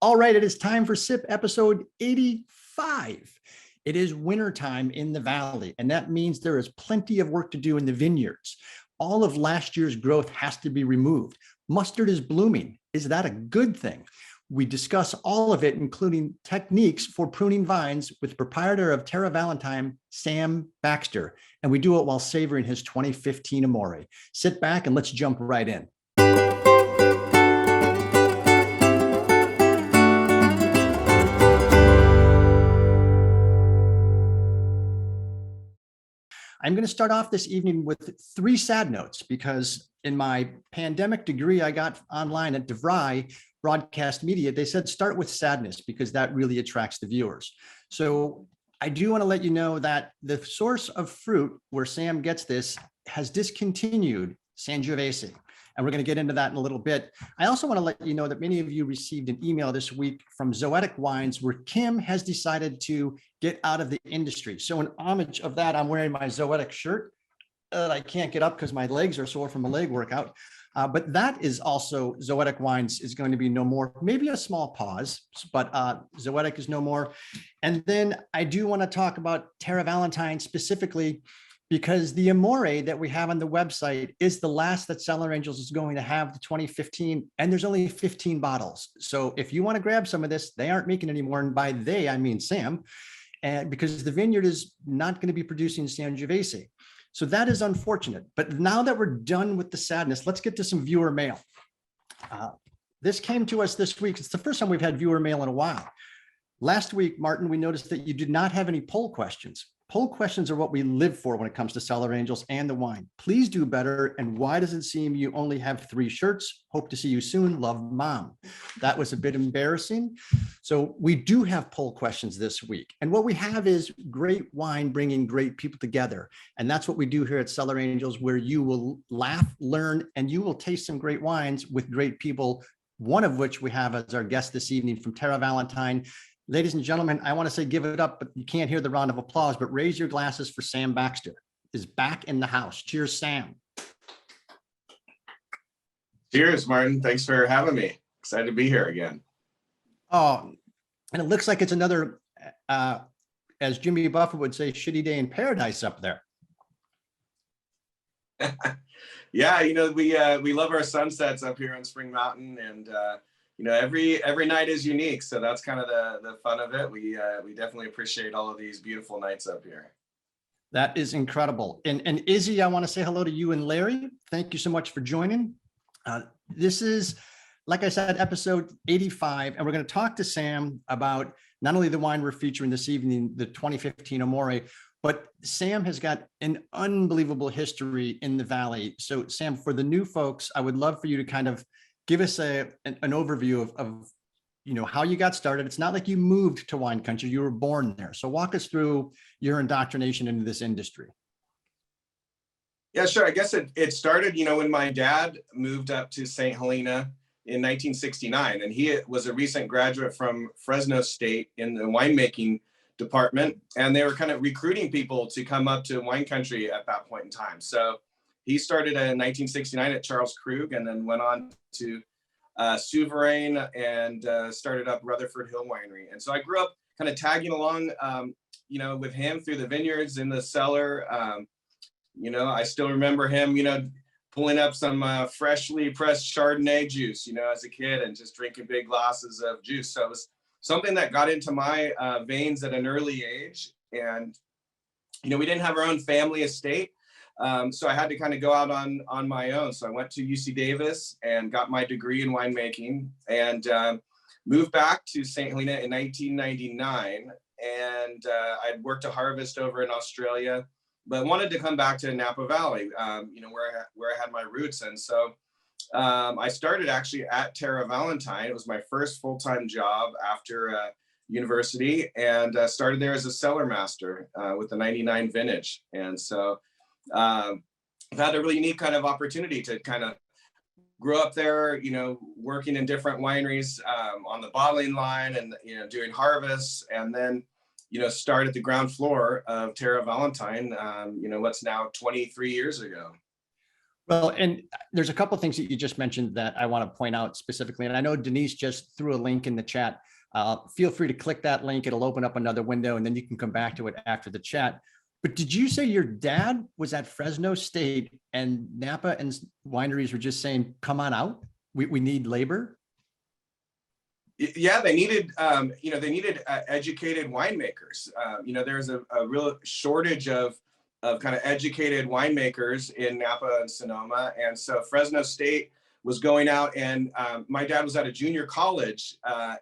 All right, it is time for SIP episode 85. It is wintertime in the valley, and that means there is plenty of work to do in the vineyards. All of last year's growth has to be removed. Mustard is blooming. Is that a good thing? We discuss all of it, including techniques for pruning vines with proprietor of Terra Valentine, Sam Baxter, and we do it while savoring his 2015 Amore. Sit back and let's jump right in. I'm going to start off this evening with 3 sad notes because in my pandemic degree I got online at DeVry Broadcast Media, they said start with sadness because that really attracts the viewers. So I do want to let you know that the source of fruit where Sam gets this has discontinued Sangiovese. And we're going to get into that in a little bit. I also want to let you know that many of you received an email this week from Zoetic Wines where Kim has decided to get out of the industry. So in homage of that, I'm wearing my Zoetic shirt that I can't get up because my legs are sore from a leg workout. But that is also Zoetic Wines is going to be no more, maybe a small pause, but Zoetic is no more. And then I do want to talk about Terra Valentine specifically, because the Amore that we have on the website is the last that Cellar Angels is going to have, the 2015, and there's only 15 bottles. So if you want to grab some of this, they aren't making anymore. And by they, I mean Sam, and because the vineyard is not going to be producing Sangiovese. So that is unfortunate. But now that we're done with the sadness, let's get to some viewer mail. This came to us this week. It's the first time we've had viewer mail in a while. Last week, Martin, we noticed that you did not have any poll questions. Poll questions are what we live for when it comes to Cellar Angels and the wine. Please do better. And why does it seem you only have 3 shirts? Hope to see you soon. Love, Mom. That was a bit embarrassing. So we do have poll questions this week. And what we have is great wine bringing great people together. And that's what we do here at Cellar Angels, where you will laugh, learn, and you will taste some great wines with great people, one of which we have as our guest this evening from Terra Valentine. Ladies and gentlemen, I want to say give it up, but you can't hear the round of applause, but raise your glasses for Sam Baxter is back in the house. Cheers, Sam. Cheers, Martin. Thanks for having me. Excited to be here again. Oh, and it looks like it's another, as Jimmy Buffett would say, shitty day in paradise up there. Yeah, you know, we love our sunsets up here on Spring Mountain, and you know, every night is unique, so that's kind of the fun of it. We definitely appreciate all of these beautiful nights up here. That is incredible. And Izzy, I want to say hello to you and Larry. Thank you so much for joining. This is, like I said, episode 85, and we're going to talk to Sam about not only the wine we're featuring this evening, the 2015 Amore, but Sam has got an unbelievable history in the Valley. So Sam, for the new folks, I would love for you to kind of give us an overview of you know, how you got started. It's not like you moved to wine country, you were born there. So walk us through your indoctrination into this industry. Yeah, sure. I guess it started, you know, when my dad moved up to St. Helena in 1969, and he was a recent graduate from Fresno State in the winemaking department, and they were kind of recruiting people to come up to wine country at that point in time. So he started in 1969 at Charles Krug, and then went on to Souverain and started up Rutherford Hill Winery. And so I grew up kind of tagging along, you know, with him through the vineyards in the cellar. You know, I still remember him, you know, pulling up some freshly pressed Chardonnay juice, you know, as a kid, and just drinking big glasses of juice. So it was something that got into my veins at an early age. And, you know, we didn't have our own family estate. So I had to kind of go out on my own. So I went to UC Davis and got my degree in winemaking, and moved back to St. Helena in 1999. And I'd worked a harvest over in Australia, but wanted to come back to Napa Valley, you know, where I had my roots. And so I started actually at Terra Valentine. It was my first full-time job after university, and started there as a cellar master with the 99 vintage. And so I've had a really unique kind of opportunity to kind of grow up there, you know, working in different wineries on the bottling line, and, you know, doing harvests, and then, you know, start at the ground floor of Terra Valentine, you know, what's now 23 years ago. Well, and there's a couple of things that you just mentioned that I want to point out specifically. And I know Denise just threw a link in the chat. Feel free to click that link. It'll open up another window and then you can come back to it after the chat. But did you say your dad was at Fresno State and Napa and wineries were just saying, come on out? We need labor? Yeah, they needed, they needed educated winemakers. There's a real shortage of kind of educated winemakers in Napa and Sonoma. And so Fresno State was going out, and my dad was at a junior college,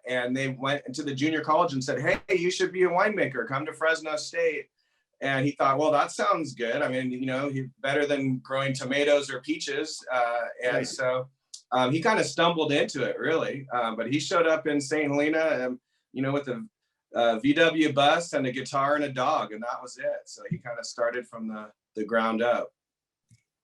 and they went into the junior college and said, hey, you should be a winemaker, come to Fresno State. And he thought, well, that sounds good. I mean, better than growing tomatoes or peaches. Right. So he kind of stumbled into it, really. But he showed up in St. Helena, with a VW bus and a guitar and a dog, and that was it. So he kind of started from the ground up.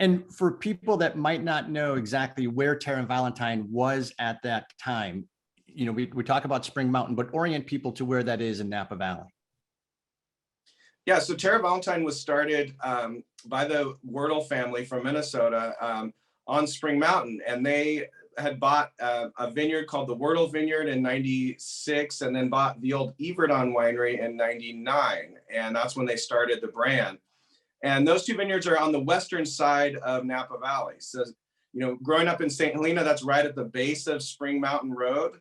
And for people that might not know exactly where Terra Valentine was at that time, we talk about Spring Mountain, but orient people to where that is in Napa Valley. Yeah, so Terra Valentine was started by the Wordle family from Minnesota on Spring Mountain, and they had bought a vineyard called the Wordle Vineyard in '96, and then bought the old Yverdon winery in '99, and that's when they started the brand. And those two vineyards are on the western side of Napa Valley. So, growing up in St. Helena, that's right at the base of Spring Mountain Road,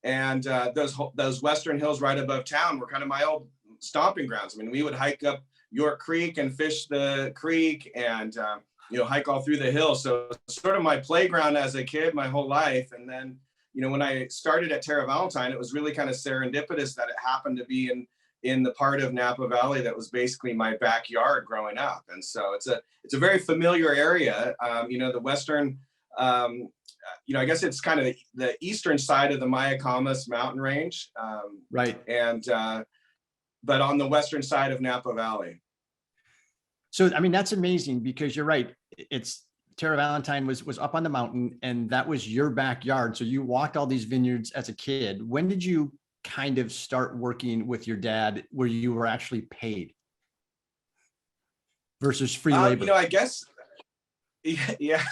and those western hills right above town were kind of my old stomping grounds. I mean, we would hike up York Creek and fish the creek, and hike all through the hills. So sort of my playground as a kid my whole life. And then, when I started at Terra Valentine, it was really kind of serendipitous that it happened to be in the part of Napa Valley that was basically my backyard growing up. And so it's a very familiar area. The western, I guess it's kind of the eastern side of the Mayacamas mountain range. Right. And but on the western side of Napa Valley. So, I mean, that's amazing because you're right. It's Terra Valentine was up on the mountain and that was your backyard. So you walked all these vineyards as a kid. When did you kind of start working with your dad where you were actually paid versus free labor? I guess, yeah.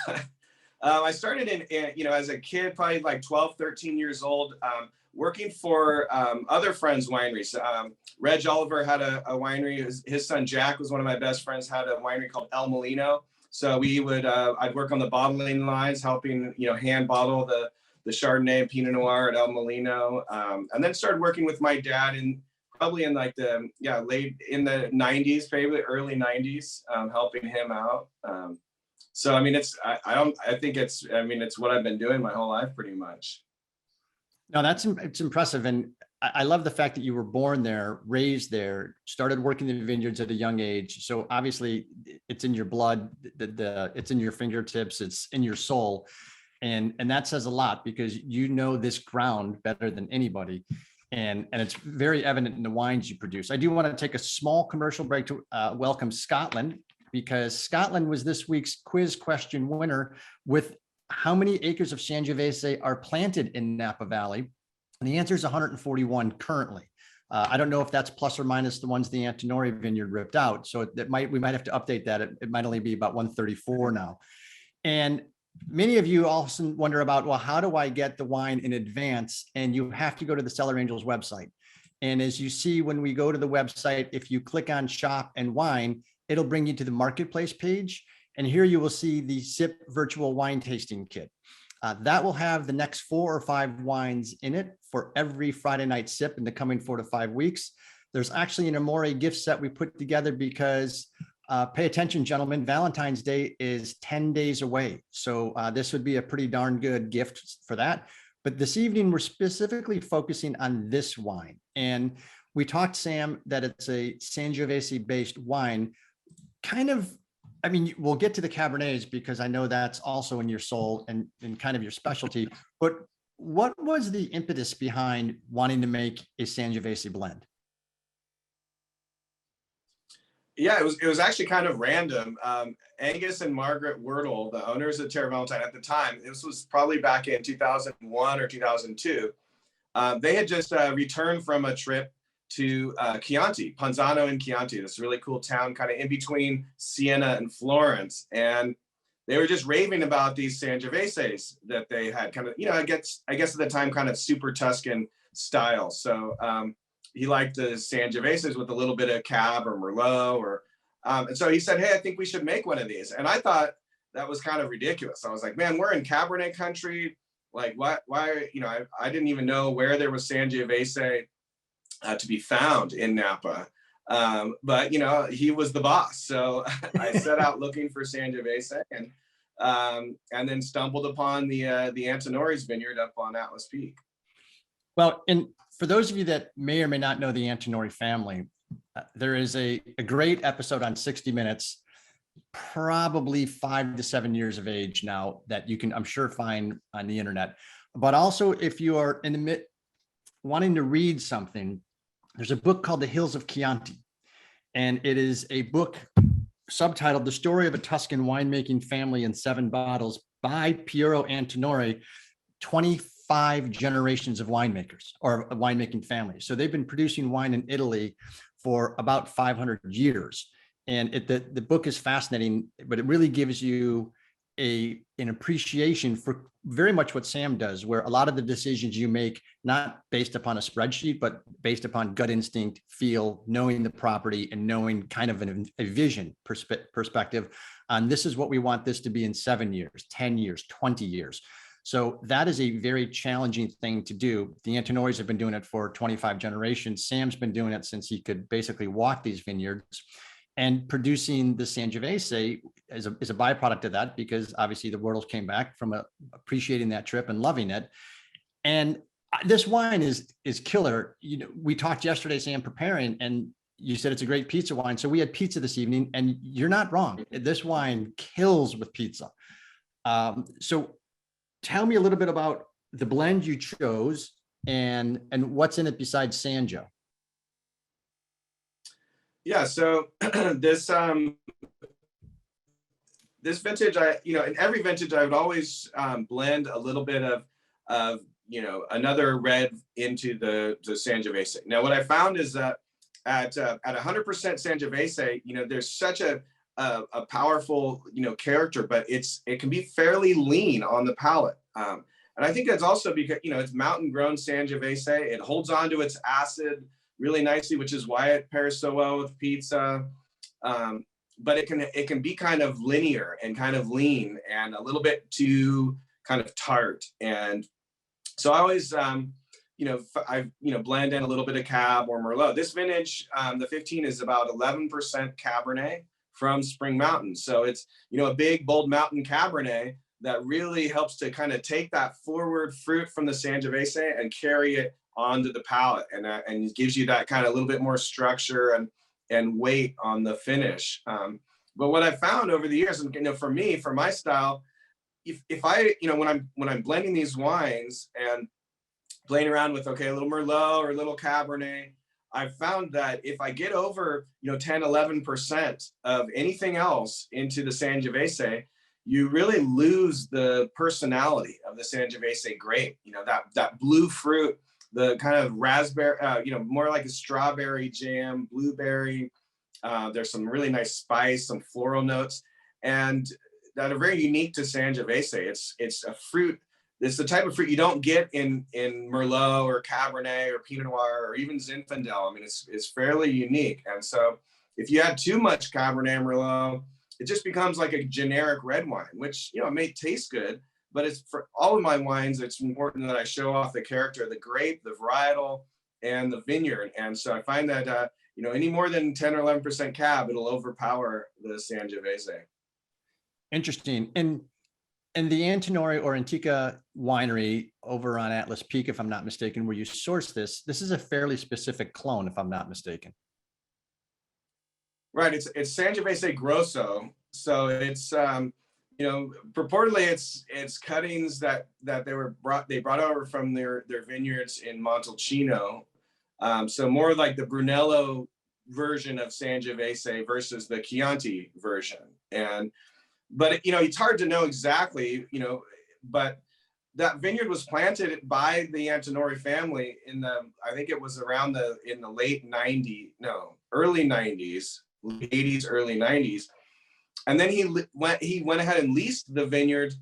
I started in as a kid, probably like 12, 13 years old, working for other friends' wineries. Reg Oliver had a winery. His son Jack was one of my best friends, had a winery called El Molino. So we would, I'd work on the bottling lines, helping, hand bottle the Chardonnay and Pinot Noir at El Molino. And then started working with my dad probably in like late in the 90s, maybe early 90s, helping him out. So, I mean, it's what I've been doing my whole life pretty much. No, it's impressive. And I love the fact that you were born there, raised there, started working in the vineyards at a young age. So obviously it's in your blood, it's in your fingertips, it's in your soul. And that says a lot because this ground better than anybody. And it's very evident in the wines you produce. I do want to take a small commercial break to welcome Scotland, because Scotland was this week's quiz question winner with how many acres of Sangiovese are planted in Napa Valley? And the answer is 141 currently. I don't know if that's plus or minus the ones the Antinori vineyard ripped out. So we might have to update that. It might only be about 134 now. And many of you also wonder about, well, how do I get the wine in advance? And you have to go to the Cellar Angels website. And as you see, when we go to the website, if you click on shop and wine, it'll bring you to the marketplace page. And here you will see the SIP virtual wine tasting kit. That will have the next 4 or 5 wines in it for every Friday night sip in the coming 4 to 5 weeks. There's actually an Amore gift set we put together because pay attention, gentlemen, Valentine's Day is 10 days away. So this would be a pretty darn good gift for that. But this evening, we're specifically focusing on this wine. And we talked, Sam, that it's a Sangiovese based wine. We'll get to the Cabernets because I know that's also in your soul and kind of your specialty, but what was the impetus behind wanting to make a Sangiovese blend? Yeah, it was actually kind of random. Angus and Margaret Wordle, the owners of Terra Valentine at the time, this was probably back in 2001 or 2002. They had just returned from a trip to Chianti, Ponzano in Chianti, this really cool town kind of in between Siena and Florence. And they were just raving about these Sangioveses that they had, kind of, you know, I guess at the time, kind of Super Tuscan style. So he liked the Sangioveses with a little bit of Cab or Merlot, or and so he said, hey, I think we should make one of these. And I thought that was kind of ridiculous. I was like, man, we're in Cabernet country. Like, why, you know, I didn't even know where there was Sangiovese to be found in Napa. But, you know, he was the boss. So I set out looking for Sangiovese, and then stumbled upon the Antinori's vineyard up on Atlas Peak. Well, and for those of you that may or may not know the Antinori family, there is a great episode on 60 Minutes, probably 5 to 7 years of age now, that you can, I'm sure, find on the internet. But also, if you are in the wanting to read something, there's a book called The Hills of Chianti. And it is a book subtitled The Story of a Tuscan Winemaking Family in 7 Bottles by Piero Antinori, 25 generations of winemakers, or a winemaking family. So they've been producing wine in Italy for about 500 years. And the book is fascinating, but it really gives you an appreciation for very much what Sam does, where a lot of the decisions you make, not based upon a spreadsheet, but based upon gut instinct, feel, knowing the property, and knowing kind of a vision perspective on this is what we want this to be in 7 years, 10 years, 20 years. So that is a very challenging thing to do. The Antinoris have been doing it for 25 generations. Sam's been doing it since he could basically walk these vineyards. And producing the Sangiovese is a byproduct of that, because obviously the world came back from appreciating that trip and loving it. And this wine is killer. You know, we talked yesterday, Sam, preparing, and you said it's a great pizza wine. So we had pizza this evening, and you're not wrong. This wine kills with pizza. So tell me a little bit about the blend you chose and what's in it besides Sanjo. Yeah, so this vintage, in every vintage, I would always blend a little bit of another red into the Sangiovese. Now, what I found is that at 100% Sangiovese, there's such a powerful character, but it can be fairly lean on the palate. And I think that's also because it's mountain grown Sangiovese. It holds on to its acid really nicely, which is why it pairs so well with pizza. But it can be kind of linear and kind of lean and a little bit too kind of tart. And so I always, blend in a little bit of Cab or Merlot. This vintage, the 15 is about 11% Cabernet from Spring Mountain. So it's, a big, bold mountain Cabernet that really helps to kind of take that forward fruit from the Sangiovese and carry it onto the palate, and it gives you that kind of a little bit more structure and weight on the finish. But what I found over the years, and for me, for my style, if I, when I'm blending these wines and playing around with, a little Merlot or a little Cabernet, I've found that if I get over, 10, 11% of anything else into the Sangiovese, you really lose the personality of the Sangiovese grape. That blue fruit, the kind of raspberry, more like a strawberry jam, blueberry. There's some really nice spice, some floral notes, and that are very unique to Sangiovese. It's a fruit. It's the type of fruit you don't get in Merlot or Cabernet or Pinot Noir or even Zinfandel. I mean, it's fairly unique. And so if you add too much Cabernet Merlot, it just becomes like a generic red wine, which, it may taste good, but it's for all of my wines, it's important that I show off the character of the grape, the varietal, and the vineyard. And so I find that, any more than 10 or 11% Cab, it'll overpower the Sangiovese. Interesting. And the Antinori or Antica winery over on Atlas Peak, if I'm not mistaken, where you source this is a fairly specific clone, if I'm not mistaken. Right. It's Sangiovese Grosso. So it's, purportedly it's cuttings that they brought over from their vineyards in Montalcino. So more like the Brunello version of Sangiovese versus the Chianti version. But it's hard to know exactly, but that vineyard was planted by the Antinori family I think it was around in the early 90s, late 80s, early 90s. And then he went ahead and leased the vineyard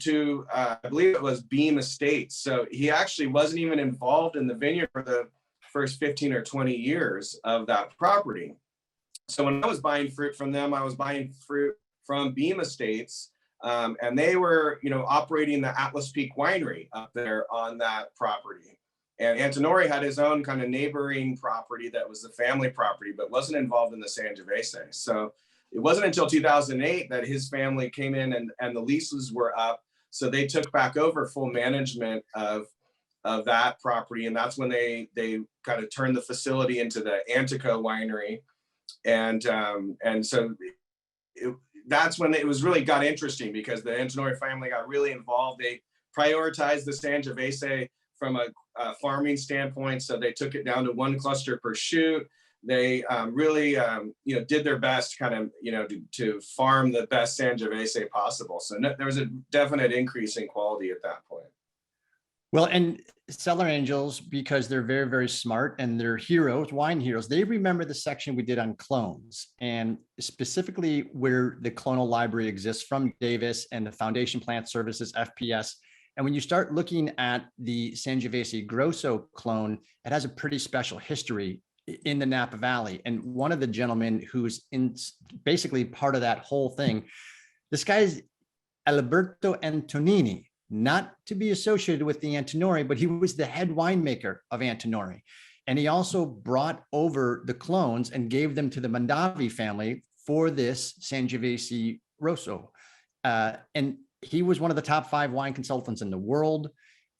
to I believe it was Beam Estates. So he actually wasn't even involved in the vineyard for the first 15 or 20 years of that property. So when I was buying fruit from them, I was buying fruit from Beam Estates, and they were, operating the Atlas Peak Winery up there on that property. And Antinori had his own kind of neighboring property that was the family property, but wasn't involved in the Sangiovese. So it wasn't until 2008 that his family came in and the leases were up. So they took back over full management of that property. And that's when they kind of turned the facility into the Antico Winery. And so that's when it was really got interesting, because the Antinori family got really involved. They prioritized the Sangiovese from a farming standpoint. So they took it down to 1 cluster per shoot. They really, did their best kind of, to farm the best Sangiovese possible. So there was a definite increase in quality at that point. Well, and Cellar Angels, because they're very, very smart and they're heroes, wine heroes, they remember the section we did on clones, and specifically where the clonal library exists from Davis and the Foundation Plant Services, FPS. And when you start looking at the Sangiovese Grosso clone, it has a pretty special history in the Napa Valley. And one of the gentlemen who's in basically part of that whole thing, this guy's Alberto Antonini, not to be associated with the Antinori, but he was the head winemaker of Antinori. And he also brought over the clones and gave them to the Mondavi family for this Sangiovese Rosso. And he was one of the top 5 wine consultants in the world.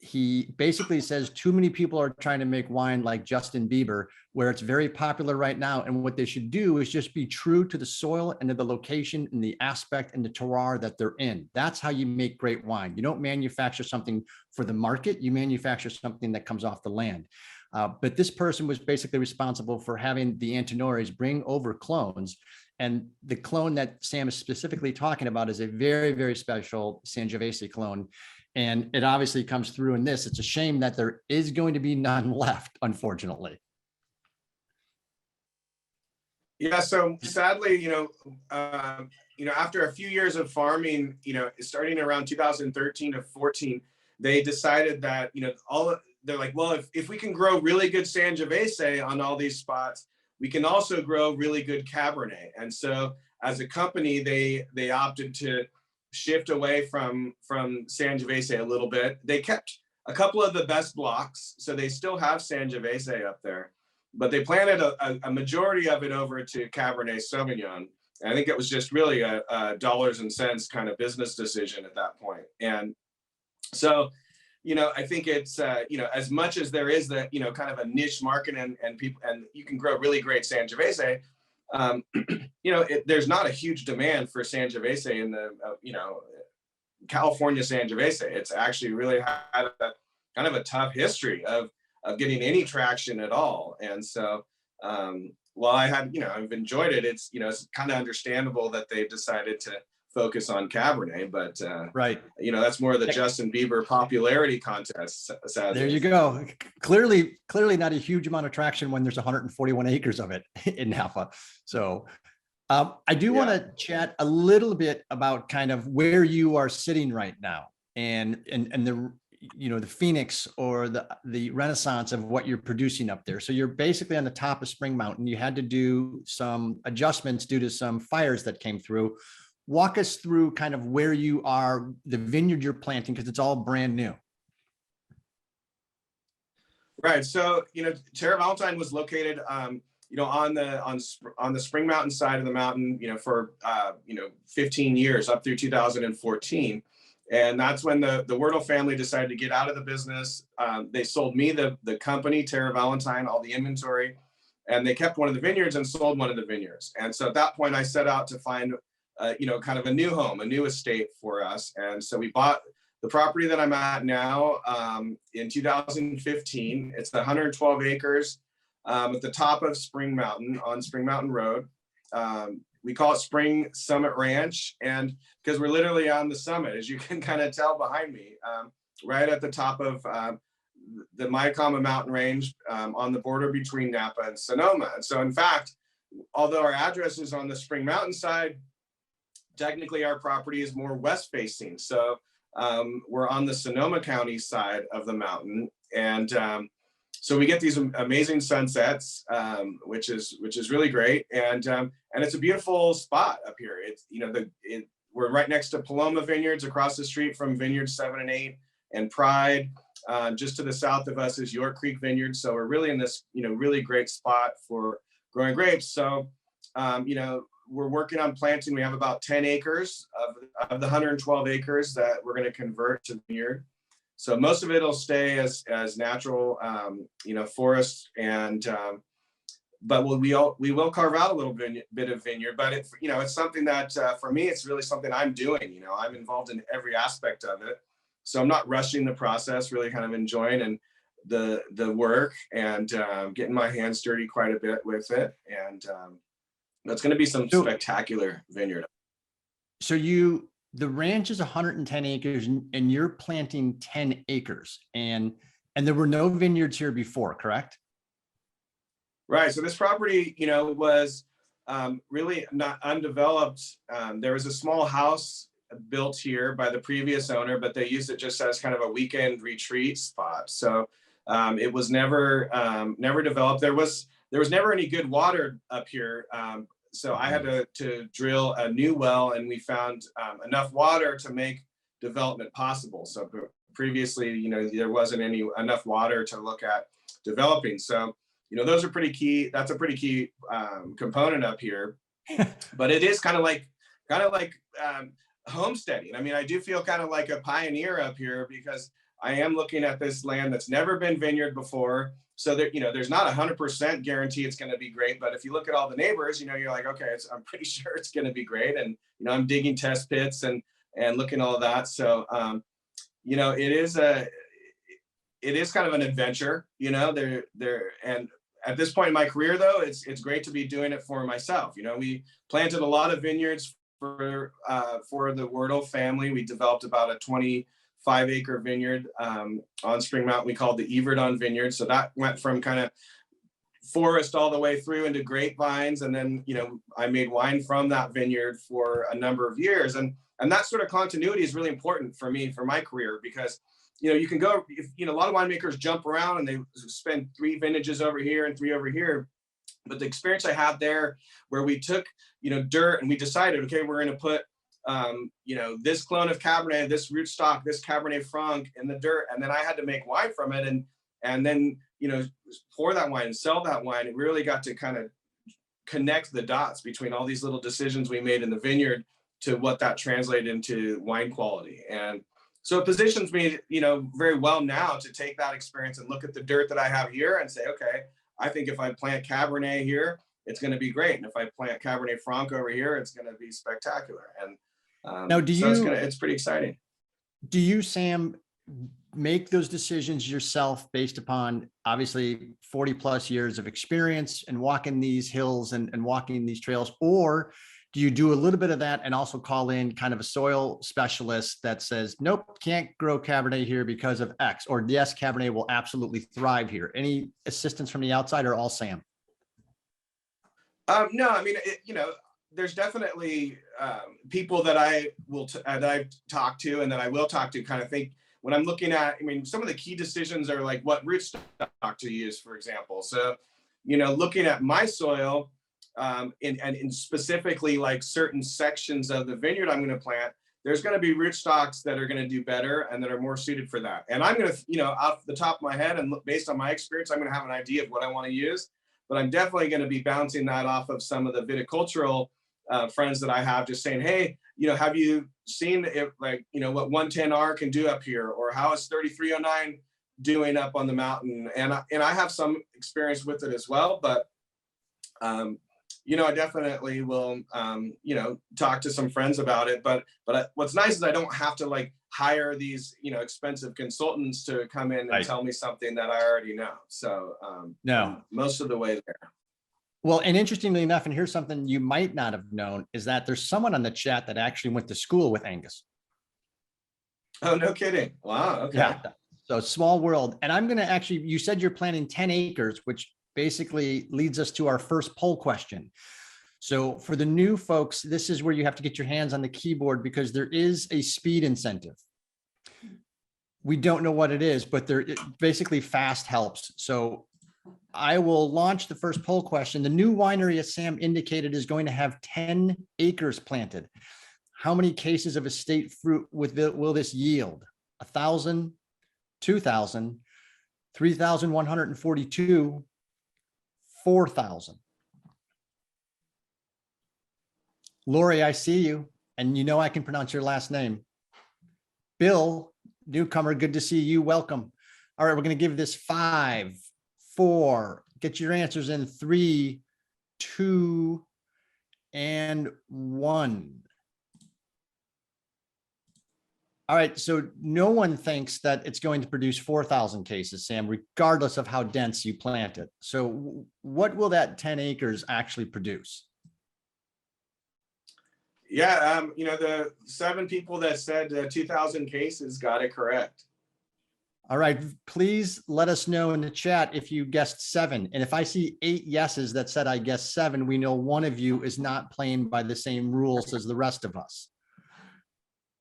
He basically says too many people are trying to make wine like Justin Bieber, where it's very popular right now. And what they should do is just be true to the soil and to the location and the aspect and the terroir that they're in. That's how you make great wine. You don't manufacture something for the market. You manufacture something that comes off the land. But this person was basically responsible for having the Antinoris bring over clones. And the clone that Sam is specifically talking about is a very, very special Sangiovese clone. And it obviously comes through in this. It's a shame that there is going to be none left, unfortunately. Yeah, so sadly, after a few years of farming, starting around 2013 to 14, they decided that, they're like, well, if we can grow really good Sangiovese on all these spots, we can also grow really good Cabernet. And so as a company, they opted to shift away from Sangiovese a little bit. They kept a couple of the best blocks, so they still have Sangiovese up there, but they planted a majority of it over to Cabernet Sauvignon. And I think it was just really a dollars and cents kind of business decision at that point. And so, I think it's, as much as there is the, kind of a niche market and people, and you can grow really great Sangiovese, there's not a huge demand for Sangiovese in the, California Sangiovese. It's actually really had a kind of a tough history of getting any traction at all. And so, while I've enjoyed it, it's kind of understandable that they've decided to focus on Cabernet, but right, that's more of the Justin Bieber popularity contest. Sadly. There you go. Clearly not a huge amount of traction when there's 141 acres of it in Napa. So I do want to chat a little bit about kind of where you are sitting right now and the the Phoenix or the renaissance of what you're producing up there. So you're basically on the top of Spring Mountain. You had to do some adjustments due to some fires that came through. Walk us through kind of where you are, the vineyard you're planting, because it's all brand new. Right. So, Terra Valentine was located, on the Spring Mountain side of the mountain, for 15 years up through 2014. And that's when the Wordle family decided to get out of the business. They sold me the company, Terra Valentine, all the inventory, and they kept one of the vineyards and sold one of the vineyards. And so at that point, I set out to find, kind of a new home, a new estate for us. And so we bought the property that I'm at now in 2015. It's the 112 acres at the top of Spring Mountain on Spring Mountain Road. We call it Spring Summit Ranch, and because we're literally on the summit, as you can kind of tell behind me, right at the top of the Maikama mountain range, on the border between Napa and Sonoma. And so in fact, although our address is on the Spring Mountain side, technically our property is more west facing. So we're on the Sonoma County side of the mountain. And so we get these amazing sunsets, which is really great. And it's a beautiful spot up here. It's, you know, we're right next to Paloma Vineyards, across the street from Vineyards 7 and 8 and Pride. Just to the south of us is York Creek Vineyard. So we're really in this, you know, really great spot for growing grapes. So, you know, we're working on planting. We have about 10 acres of the 112 acres that we're going to convert to vineyard. So most of it will stay as natural, you know, forest, and but we will carve out a little bit of vineyard. But it, you know, it's something that for me, it's really something I'm doing. You know, I'm involved in every aspect of it, so I'm not rushing the process. Really, kind of enjoying and the work, and getting my hands dirty quite a bit with it. And that's going to be some spectacular vineyard. So the ranch is 110 acres and you're planting 10 acres, and there were no vineyards here before, correct? Right. So this property, you know, was really not undeveloped. There was a small house built here by the previous owner, but they used it just as kind of a weekend retreat spot. So it was never developed. There was never any good water up here. So I had to drill a new well, and we found enough water to make development possible. So previously, you know, there wasn't enough water to look at developing. So, you know, those are pretty key. That's a pretty key component up here. But it is kind of like homesteading. I mean, I do feel kind of like a pioneer up here, because I am looking at this land that's never been vineyard before. So there, you know, there's not 100% guarantee it's going to be great, but if you look at all the neighbors, you know, you're like, okay, I'm pretty sure it's going to be great. And, you know, I'm digging test pits and looking at all of that. So, you know, it is kind of an adventure, you know, and at this point in my career, though, it's great to be doing it for myself. You know, we planted a lot of vineyards for the Wordle family. We developed about a 25-acre vineyard on Spring Mountain. We called the Everdon Vineyard. So that went from kind of forest all the way through into grapevines. And then, you know, I made wine from that vineyard for a number of years. And that sort of continuity is really important for me, for my career, because, you know, you can go, you know, a lot of winemakers jump around and they spend 3 vintages over here and 3 over here. But the experience I had there, where we took, you know, dirt and we decided, okay, we're going to put, you know, this clone of Cabernet, this rootstock, this Cabernet Franc in the dirt. And then I had to make wine from it. And then, you know, pour that wine and sell that wine. It really got to kind of connect the dots between all these little decisions we made in the vineyard to what that translated into wine quality. And so it positions me, you know, very well now to take that experience and look at the dirt that I have here and say, okay, I think if I plant Cabernet here, it's going to be great. And if I plant Cabernet Franc over here, it's going to be spectacular. And now, it's pretty exciting. Do you, Sam, make those decisions yourself based upon obviously 40 plus years of experience and walking these hills and walking these trails, or do you do a little bit of that and also call in kind of a soil specialist that says, nope, can't grow Cabernet here because of X, or yes, Cabernet will absolutely thrive here? Any assistance from the outside, or all Sam? No, I mean, you know, there's definitely people that that I've talked to and that I will talk to, kind of think when I'm looking at, I mean, some of the key decisions are like what rootstock to use, for example. So, you know, looking at my soil, and specifically like certain sections of the vineyard I'm going to plant, there's going to be rootstocks that are going to do better and that are more suited for that. And I'm going to, you know, off the top of my head and based on my experience, I'm going to have an idea of what I want to use, but I'm definitely going to be bouncing that off of some of the viticultural friends that I have, just saying, hey, you know, have you seen it, like, you know, what 110R can do up here, or how is 3309 doing up on the mountain? And I have some experience with it as well, but you know, I definitely will, you know, talk to some friends about it. But what's nice is I don't have to like hire these, you know, expensive consultants to come in and tell me something that I already know. So no, most of the way there. Well, and interestingly enough, and here's something you might not have known, is that there's someone on the chat that actually went to school with Angus. Oh, no kidding. Wow. Okay. Yeah. So small world. And I'm going to actually, you said you're planting 10 acres, which basically leads us to our first poll question. So for the new folks, this is where you have to get your hands on the keyboard because there is a speed incentive. We don't know what it is, but basically fast helps. So I will launch the first poll question. The new winery, as Sam indicated, is going to have 10 acres planted. How many cases of estate fruit will this yield? 1,000, 2,000, 3,142, 4,000. Lori, I see you, and you know I can pronounce your last name. Bill, newcomer, good to see you. Welcome. All right, we're going to give this 5, 4. Get your answers in 3, 2, and 1. All right, so no one thinks that it's going to produce 4,000 cases, Sam, regardless of how dense you plant it. So what will that 10 acres actually produce? Yeah, the 7 people that said 2,000 cases got it correct. All right, please let us know in the chat if you guessed 7. And if I see 8 yeses that said I guessed 7, we know one of you is not playing by the same rules as the rest of us.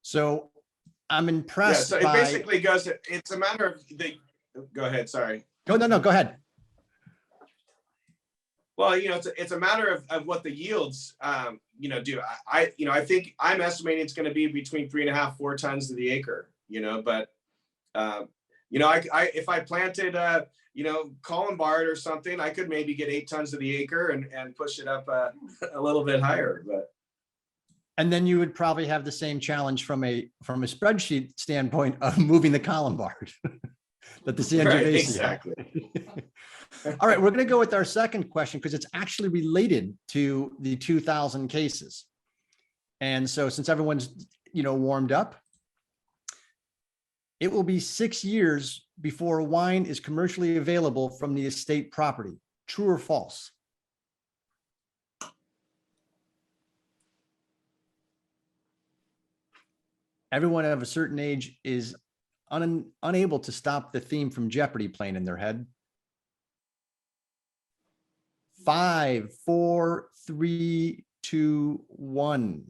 So I'm impressed. Yeah, so it basically goes, it's a matter of go ahead, sorry. No, go ahead. Well, it's a matter of what the yields, do. I think I'm estimating it's going to be between 3.5, 4 tons to the acre, but, if I planted, columbard or something, I could maybe get 8 tons to the acre and push it up a little bit higher, but. And then you would probably have the same challenge from a spreadsheet standpoint of moving the columbard that the Sangiovese. Right, exactly. All right, we're going to go with our second question because it's actually related to the 2,000 cases. And so since everyone's, warmed up, it will be 6 years before wine is commercially available from the estate property. True or false? Everyone of a certain age is unable to stop the theme from Jeopardy playing in their head. 5, 4, 3, 2, 1.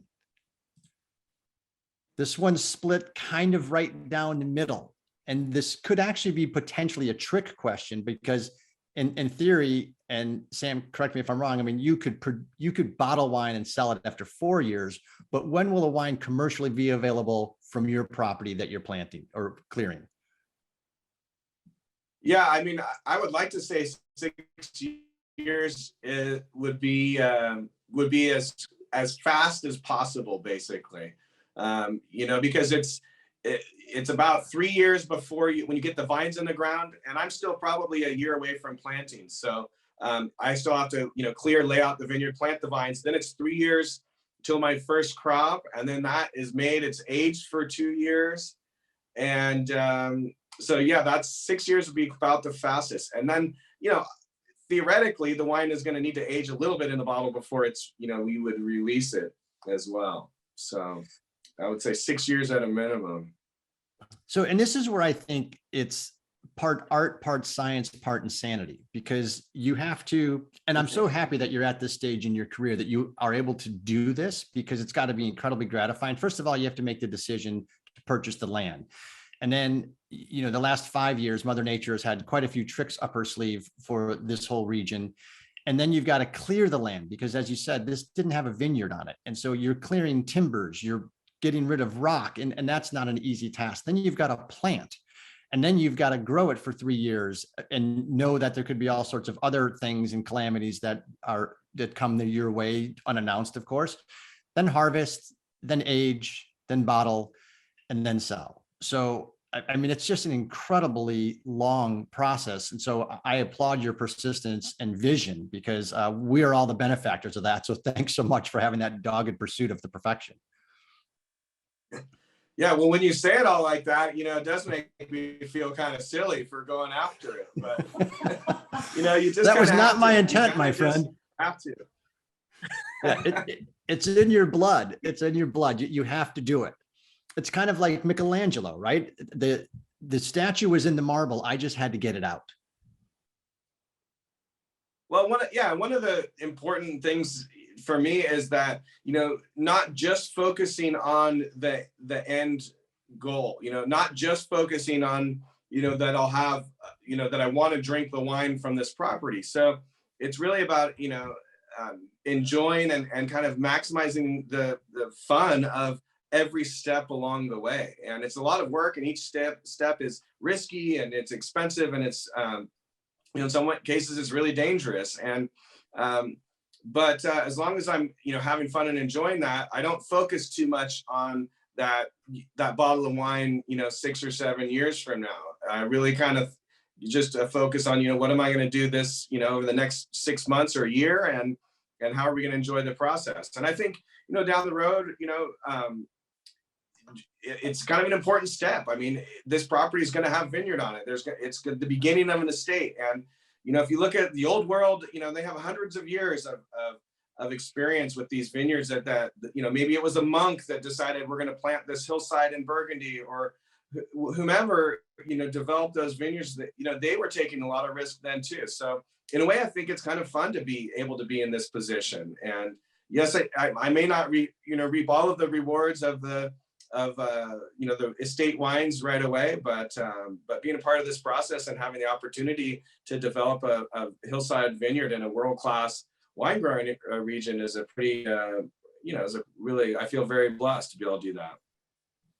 This one's split kind of right down the middle. And this could actually be potentially a trick question because in theory, and Sam, correct me if I'm wrong, I mean, you could bottle wine and sell it after 4 years, but when will a wine commercially be available from your property that you're planting or clearing? Yeah, I mean, I would like to say 6 years would be as fast as possible, basically. Because it's about 3 years before when you get the vines in the ground, and I'm still probably a year away from planting. So I still have to, clear, lay out the vineyard, plant the vines. Then it's 3 years till my first crop. And then that is made, it's aged for 2 years. And so, yeah, that's 6 years would be about the fastest. And then, theoretically, the wine is going to need to age a little bit in the bottle before it's, we would release it as well. So I would say 6 years at a minimum. So, and this is where I think it's part art, part science, part insanity, because you have to, and I'm so happy that you're at this stage in your career that you are able to do this, because it's got to be incredibly gratifying. First of all, you have to make the decision to purchase the land. And then, the last 5 years, Mother Nature has had quite a few tricks up her sleeve for this whole region. And then you've got to clear the land because, as you said, this didn't have a vineyard on it. And so you're clearing timbers, you're getting rid of rock, and that's not an easy task. Then you've got to plant, and then you've got to grow it for 3 years and know that there could be all sorts of other things and calamities that come your way unannounced, of course. Then harvest, then age, then bottle, and then sell. So, I mean, it's just an incredibly long process. And so I applaud your persistence and vision because we are all the benefactors of that. So thanks so much for having that dogged pursuit of the perfection. Yeah, well, when you say it all like that, it does make me feel kind of silly for going after it. But, you just that was not my intent, my friend. Have to. Yeah, it's in your blood. It's in your blood. You have to do it. It's kind of like Michelangelo, right? The statue was in the marble. I just had to get it out. Well, one of the important things for me is that, not just focusing on the end goal, not just focusing on, that I'll have, that I want to drink the wine from this property. So it's really about, enjoying and kind of maximizing the fun of every step along the way. And it's a lot of work, and each step is risky, and it's expensive, and it's, in some cases it's really dangerous. And, but as long as I'm, having fun and enjoying that, I don't focus too much on that bottle of wine, 6 or 7 years from now. I really kind of just focus on, what am I going to do this, over the next 6 months or a year, and how are we going to enjoy the process? And I think, down the road, it's kind of an important step. I mean, this property is going to have vineyard on it. It's the beginning of an estate. And, if you look at the old world, they have hundreds of years of experience with these vineyards that, maybe it was a monk that decided we're going to plant this hillside in Burgundy, or whomever, developed those vineyards that, they were taking a lot of risk then too. So in a way, I think it's kind of fun to be able to be in this position. And yes, I may not reap all of the rewards of the estate wines right away, but being a part of this process and having the opportunity to develop a hillside vineyard in a world-class wine growing region is a pretty, I feel very blessed to be able to do that.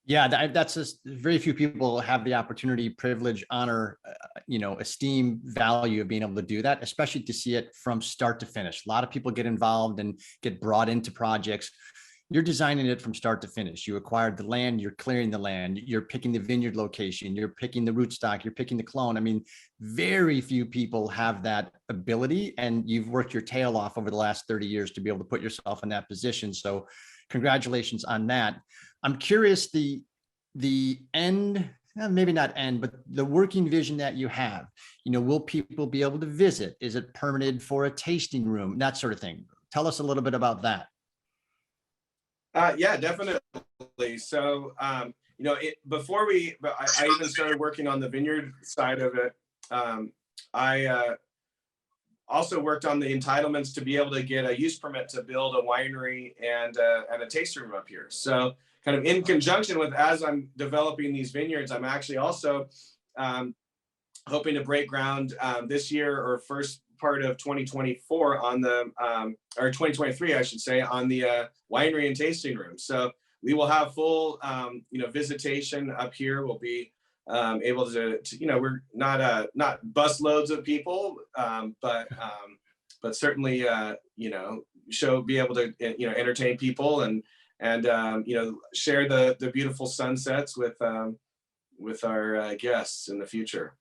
Yeah, that's just very few people have the opportunity, privilege, honor, esteem, value of being able to do that, especially to see it from start to finish. A lot of people get involved and get brought into projects. You're designing it from start to finish. You acquired the land, you're clearing the land, you're picking the vineyard location, you're picking the rootstock, you're picking the clone. I mean, very few people have that ability, and you've worked your tail off over the last 30 years to be able to put yourself in that position. So congratulations on that. I'm curious, the end, maybe not end, but the working vision that you have, will people be able to visit? Is it permitted for a tasting room, that sort of thing? Tell us a little bit about that. Yeah, definitely. So, before I even started working on the vineyard side of it, I also worked on the entitlements to be able to get a use permit to build a winery and a tasting room up here. So kind of in conjunction with, as I'm developing these vineyards, I'm actually also hoping to break ground this year or first part of 2024 on the, or 2023, I should say, on the winery and tasting room. So we will have full, visitation up here. We'll be able to, we're not bus loads of people, but certainly, be able to, entertain people and share the beautiful sunsets with our guests in the future.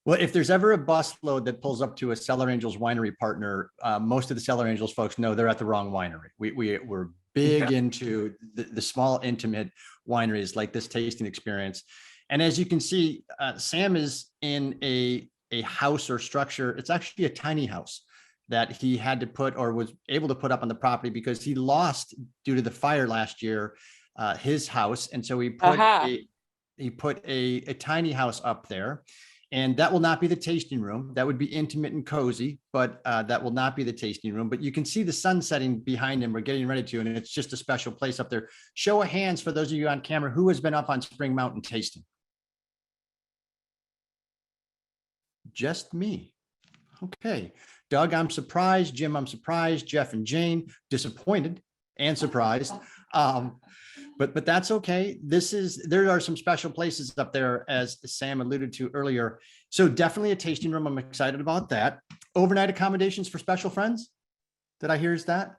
Well, if there's ever a bus load that pulls up to a Cellar Angels winery partner, most of the Cellar Angels folks know they're at the wrong winery. We're big into the small, intimate wineries like this tasting experience. And as you can see, Sam is in a house or structure. It's actually a tiny house that he had to put, or was able to put up on the property, because he lost, due to the fire last year, his house. And so he put a tiny house up there. And that will not be the tasting room. That would be intimate and cozy, but that will not be the tasting room. But you can see the sun setting behind him. We're getting ready to, and it's just a special place up there. Show of hands for those of you on camera, who has been up on Spring Mountain tasting? Just me. Okay. Doug, I'm surprised. Jim, I'm surprised. Jeff and Jane, disappointed and surprised. But that's okay. There are some special places up there, as Sam alluded to earlier. So definitely a tasting room. I'm excited about that. Overnight accommodations for special friends. Did I hear is that?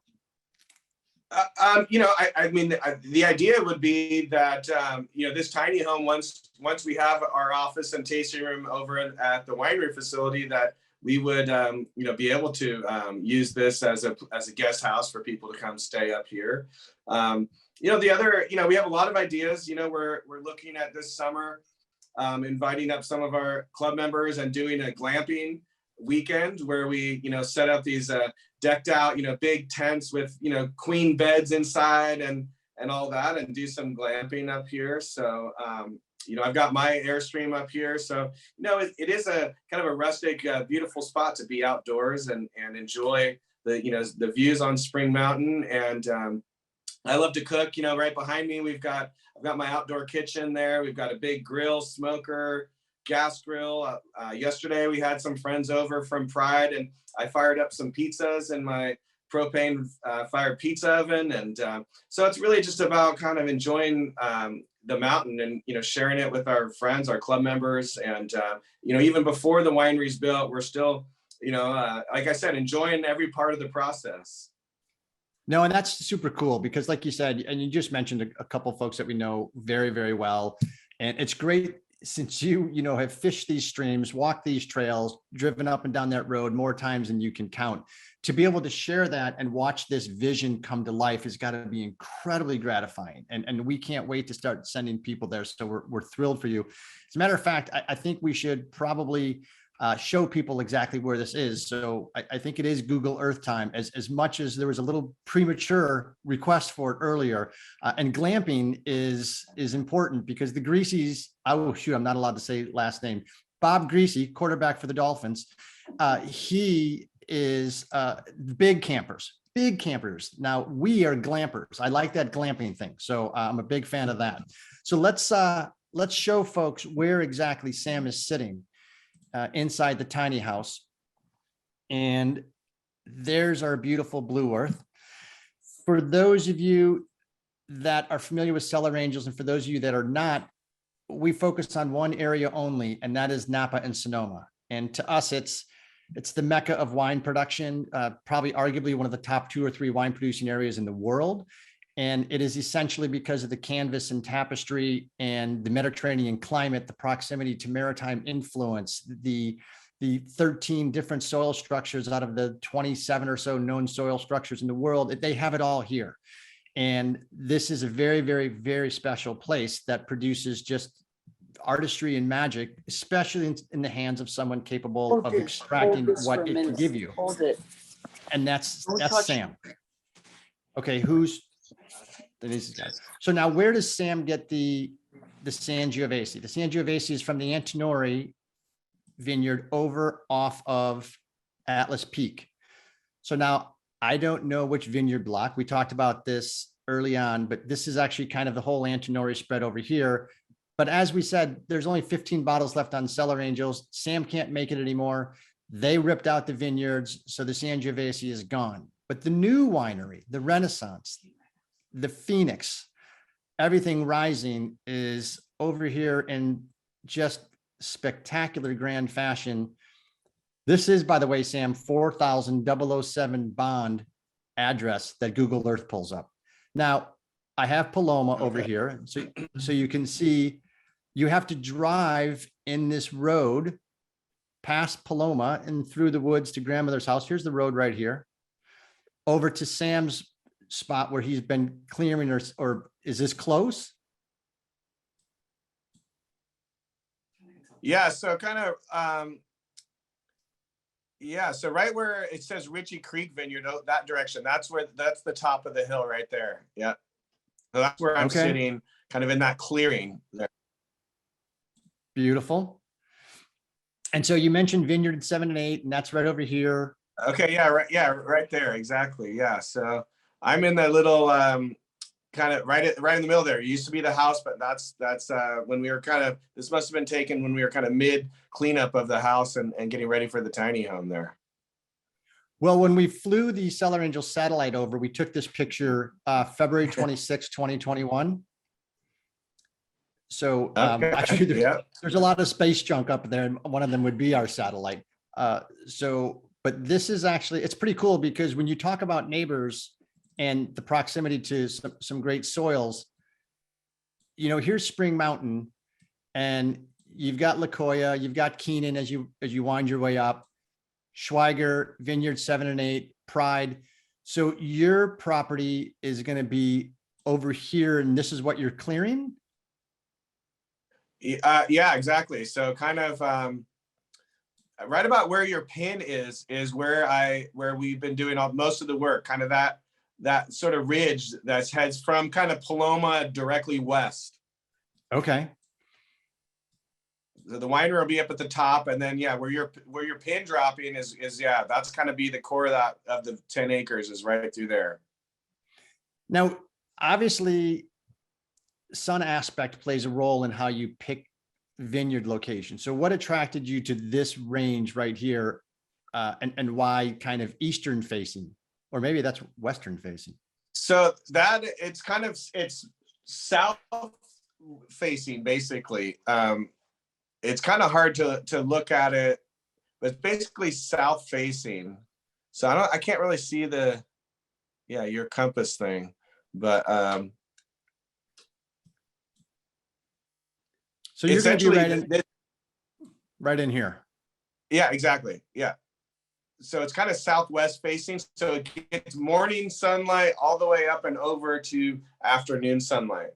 I mean, the idea would be that, this tiny home, once we have our office and tasting room over at the winery facility, that we would, be able to use this as a guest house for people to come stay up here. The other, we have a lot of ideas. We're looking at this summer, inviting up some of our club members and doing a glamping weekend where we, set up these decked out, big tents with, queen beds inside and all that, and do some glamping up here. So, I've got my Airstream up here. So, it is a kind of a rustic, beautiful spot to be outdoors and enjoy the views on Spring Mountain. And I love to cook. Right behind me, I've got my outdoor kitchen there. We've got a big grill, smoker, gas grill. Yesterday we had some friends over from Pride, and I fired up some pizzas in my propane fired pizza oven. And so it's really just about kind of enjoying the mountain and sharing it with our friends, our club members. And even before the winery's built, we're still like I said, enjoying every part of the process. No, and that's super cool because, like you said, and you just mentioned a couple of folks that we know very, very well, and it's great since you have fished these streams, walked these trails, driven up and down that road more times than you can count. To be able to share that and watch this vision come to life has got to be incredibly gratifying. And we can't wait to start sending people there. So we're thrilled for you. As a matter of fact, I think we should probably show people exactly where this is. So I think it is Google Earth time, as much as there was a little premature request for it earlier. And glamping is important because the Greaseys, oh shoot, I'm not allowed to say last name, Bob Greasy, quarterback for the Dolphins. He is big campers. Now we are glampers. I like that glamping thing. So I'm a big fan of that. So let's show folks where exactly Sam is sitting. Inside the tiny house. And there's our beautiful blue earth. For those of you that are familiar with Cellar Angels, and for those of you that are not, we focus on one area only, and that is Napa and Sonoma. And to us, it's the mecca of wine production, probably arguably one of the top 2 or 3 wine producing areas in the world. And it is essentially because of the canvas and tapestry and the Mediterranean climate, the proximity to maritime influence, the 13 different soil structures out of the 27 or so known soil structures in the world. They have it all here. And this is a very, very, very special place that produces just artistry and magic, especially in the hands of someone capable of extracting what it can give you. Hold it. And that's Sam. Okay, so now where does Sam get the Sangiovese? The Sangiovese is from the Antinori vineyard over off of Atlas Peak. So now I don't know which vineyard block. We talked about this early on, but this is actually kind of the whole Antinori spread over here. But as we said, there's only 15 bottles left on Cellar Angels. Sam can't make it anymore. They ripped out the vineyards, so the Sangiovese is gone. But the new winery, the Renaissance, the Phoenix, everything rising is over here in just spectacular grand fashion. This is, by the way, Sam, 4000-007 Bond address that Google Earth pulls up. Now, I have Paloma over here. So you can see you have to drive in this road past Paloma and through the woods to grandmother's house. Here's the road right here. Over to Sam's spot where he's been clearing, or is this close? Yeah, so kind of so right where it says Ritchie Creek Vineyard, that direction, that's the top of the hill right there. Yeah, so that's where I'm sitting, kind of in that clearing there. Beautiful. And so you mentioned Vineyard 7 and 8, and that's right over here. Okay, right there, exactly. Yeah, so I'm in the little kind of right in the middle there. It used to be the house, but that's when we were this must have been taken when we were kind of mid cleanup of the house and getting ready for the tiny home there. Well, when we flew the Cellar Angel satellite over, we took this picture February 26, 2021. So actually there's a lot of space junk up there, and one of them would be our satellite. But this is actually, it's pretty cool because when you talk about neighbors and the proximity to some great soils, here's Spring Mountain, and you've got La Jolla, you've got Keenan as you wind your way up, Schweiger, Vineyard 7 and 8, Pride. So your property is going to be over here, and this is what you're clearing? Yeah, exactly. So kind of right about where your pin is where we've been doing most of the work, kind of that sort of ridge that heads from kind of Paloma directly west. Okay. the winery will be up at the top, and then yeah, where your pin dropping is yeah, that's kind of be the core of that of the 10 acres is right through there. Now, obviously, sun aspect plays a role in how you pick vineyard location. So what attracted you to this range right here, and why kind of eastern facing, or maybe that's western facing? So that it's south facing basically. It's kind of hard to look at it, but it's basically south facing. So I can't really see your compass thing, but so you're going to be right in here. Yeah, exactly. Yeah. So it's kind of southwest facing. So it gets morning sunlight all the way up and over to afternoon sunlight.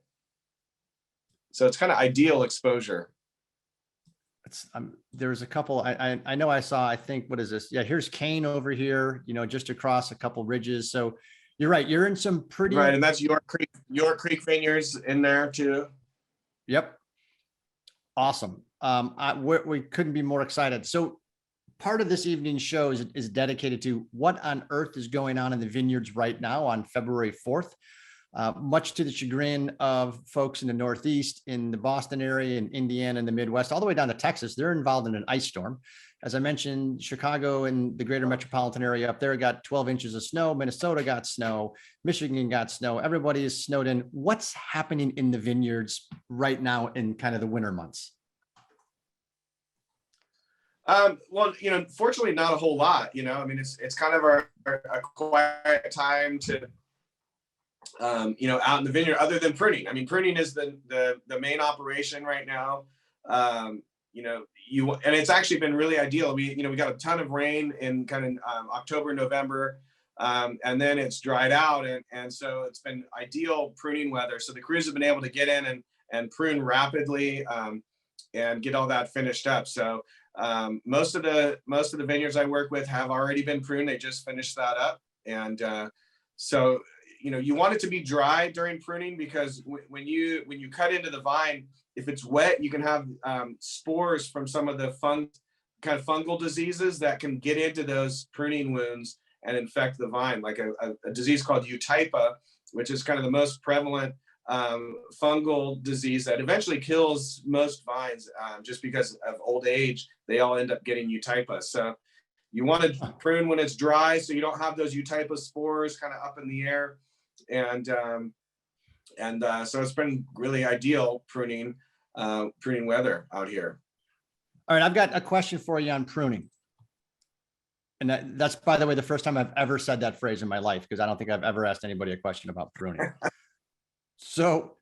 So it's kind of ideal exposure. There's a couple, I know I saw, I think, what is this? Yeah, here's Cane over here, just across a couple ridges. So you're right. You're in some pretty. Right. And that's York Creek Vineyards in there too. Yep. Awesome. We couldn't be more excited. So part of this evening's show is dedicated to what on earth is going on in the vineyards right now on February 4th. Much to the chagrin of folks in the Northeast, in the Boston area, in Indiana, and the Midwest, all the way down to Texas, they're involved in an ice storm. As I mentioned, Chicago and the greater metropolitan area up there got 12 inches of snow. Minnesota got snow. Michigan got snow. Everybody is snowed in. What's happening in the vineyards right now in kind of the winter months? Well, fortunately, not a whole lot. I mean, it's kind of a quiet time to, out in the vineyard, other than pruning. I mean, pruning is the main operation right now. And it's actually been really ideal. We got a ton of rain in kind of October, November, and then it's dried out, and so it's been ideal pruning weather. So the crews have been able to get in and prune rapidly, and get all that finished up. So most of the vineyards I work with have already been pruned. They just finished that up, and so you want it to be dry during pruning, because when you cut into the vine, if it's wet, you can have spores from some of the fungal diseases that can get into those pruning wounds and infect the vine, like a disease called eutypa, which is kind of the most prevalent fungal disease that eventually kills most vines, just because of old age. They all end up getting eutypa. So you want to prune when it's dry, so you don't have those eutypa spores kind of up in the air. And so it's been really ideal pruning weather out here. All right, I've got a question for you on pruning. And that's, by the way, the first time I've ever said that phrase in my life, because I don't think I've ever asked anybody a question about pruning. So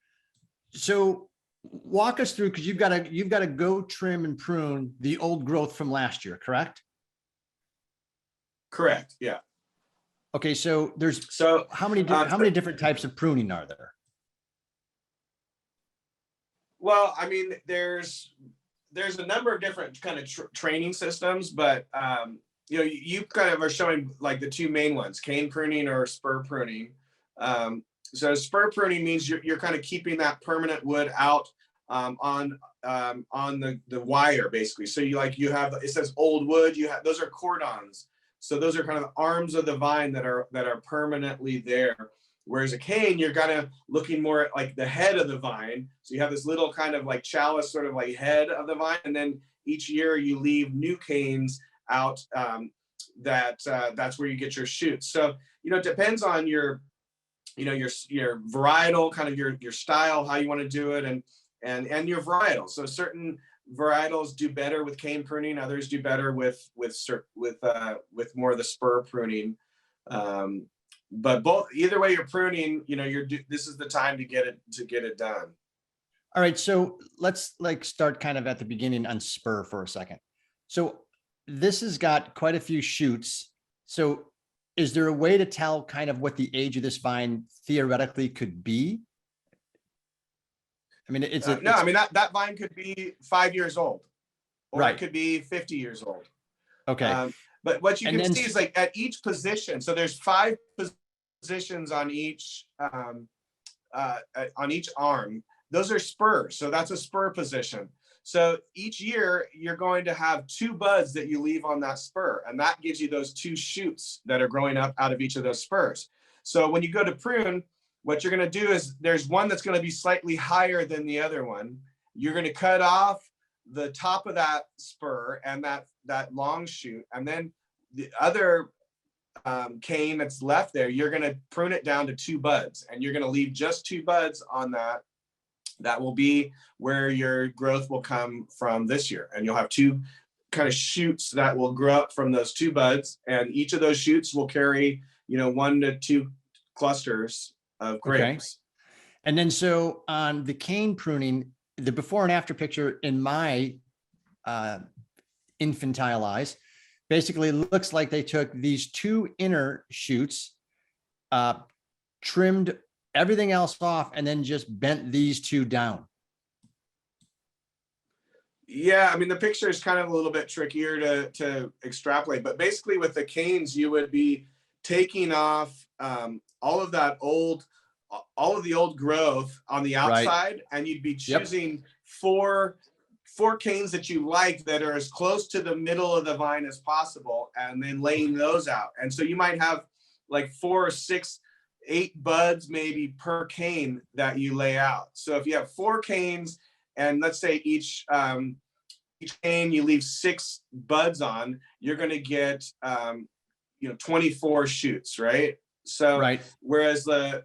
walk us through, because you've got to go trim and prune the old growth from last year, correct? Correct. Yeah. Okay, so how many different types of pruning are there? Well, I mean, there's a number of different kind of training systems, but you kind of are showing like the two main ones: cane pruning or spur pruning. So spur pruning means you're kind of keeping that permanent wood out on the wire, basically. So you have, it says old wood. Those are cordons. So those are kind of the arms of the vine that are permanently there. Whereas a cane, you're kind of looking more at like the head of the vine. So you have this little kind of like chalice, sort of like head of the vine, and then each year you leave new canes out. That's where you get your shoots. So it depends on your varietal, kind of your style, how you want to do it, and your varietal. So certain varietals do better with cane pruning, others do better with more of the spur pruning. But either way you're pruning, this is the time to get it done. All right, so let's start kind of at the beginning on spur for a second. So this has got quite a few shoots. So is there a way to tell kind of what the age of this vine theoretically could be? I mean, I mean, that vine could be 5 years old, or right. It could be 50 years old. Okay. But what you can see is like at each position. So there's 5 positions on each arm. Those are spurs. So that's a spur position. So each year you're going to have 2 buds that you leave on that spur, and that gives you those 2 shoots that are growing up out of each of those spurs. So when you go to prune, what you're going to do is there's one that's going to be slightly higher than the other one. You're going to cut off the top of that spur and that long shoot, and then the other cane that's left there, you're going to prune it down to 2 buds, and you're going to leave just 2 buds on that. That will be where your growth will come from this year. And you'll have 2 kind of shoots that will grow up from those 2 buds. And each of those shoots will carry, 1 to 2 clusters of grapes. Okay. And then so on the cane pruning, the before and after picture in my infantile eyes, basically looks like they took these 2 inner shoots, trimmed everything else off, and then just bent these 2 down. Yeah, I mean, the picture is kind of a little bit trickier to extrapolate, but basically with the canes, you would be taking off all of the old growth on the outside, right, and you'd be choosing 4 canes that you like that are as close to the middle of the vine as possible, and then laying those out. And so you might have like 4 or 6, 8 buds maybe per cane that you lay out. So if you have 4 canes, and let's say each cane you leave 6 buds on, you're going to get 24 shoots, right? So right. Whereas the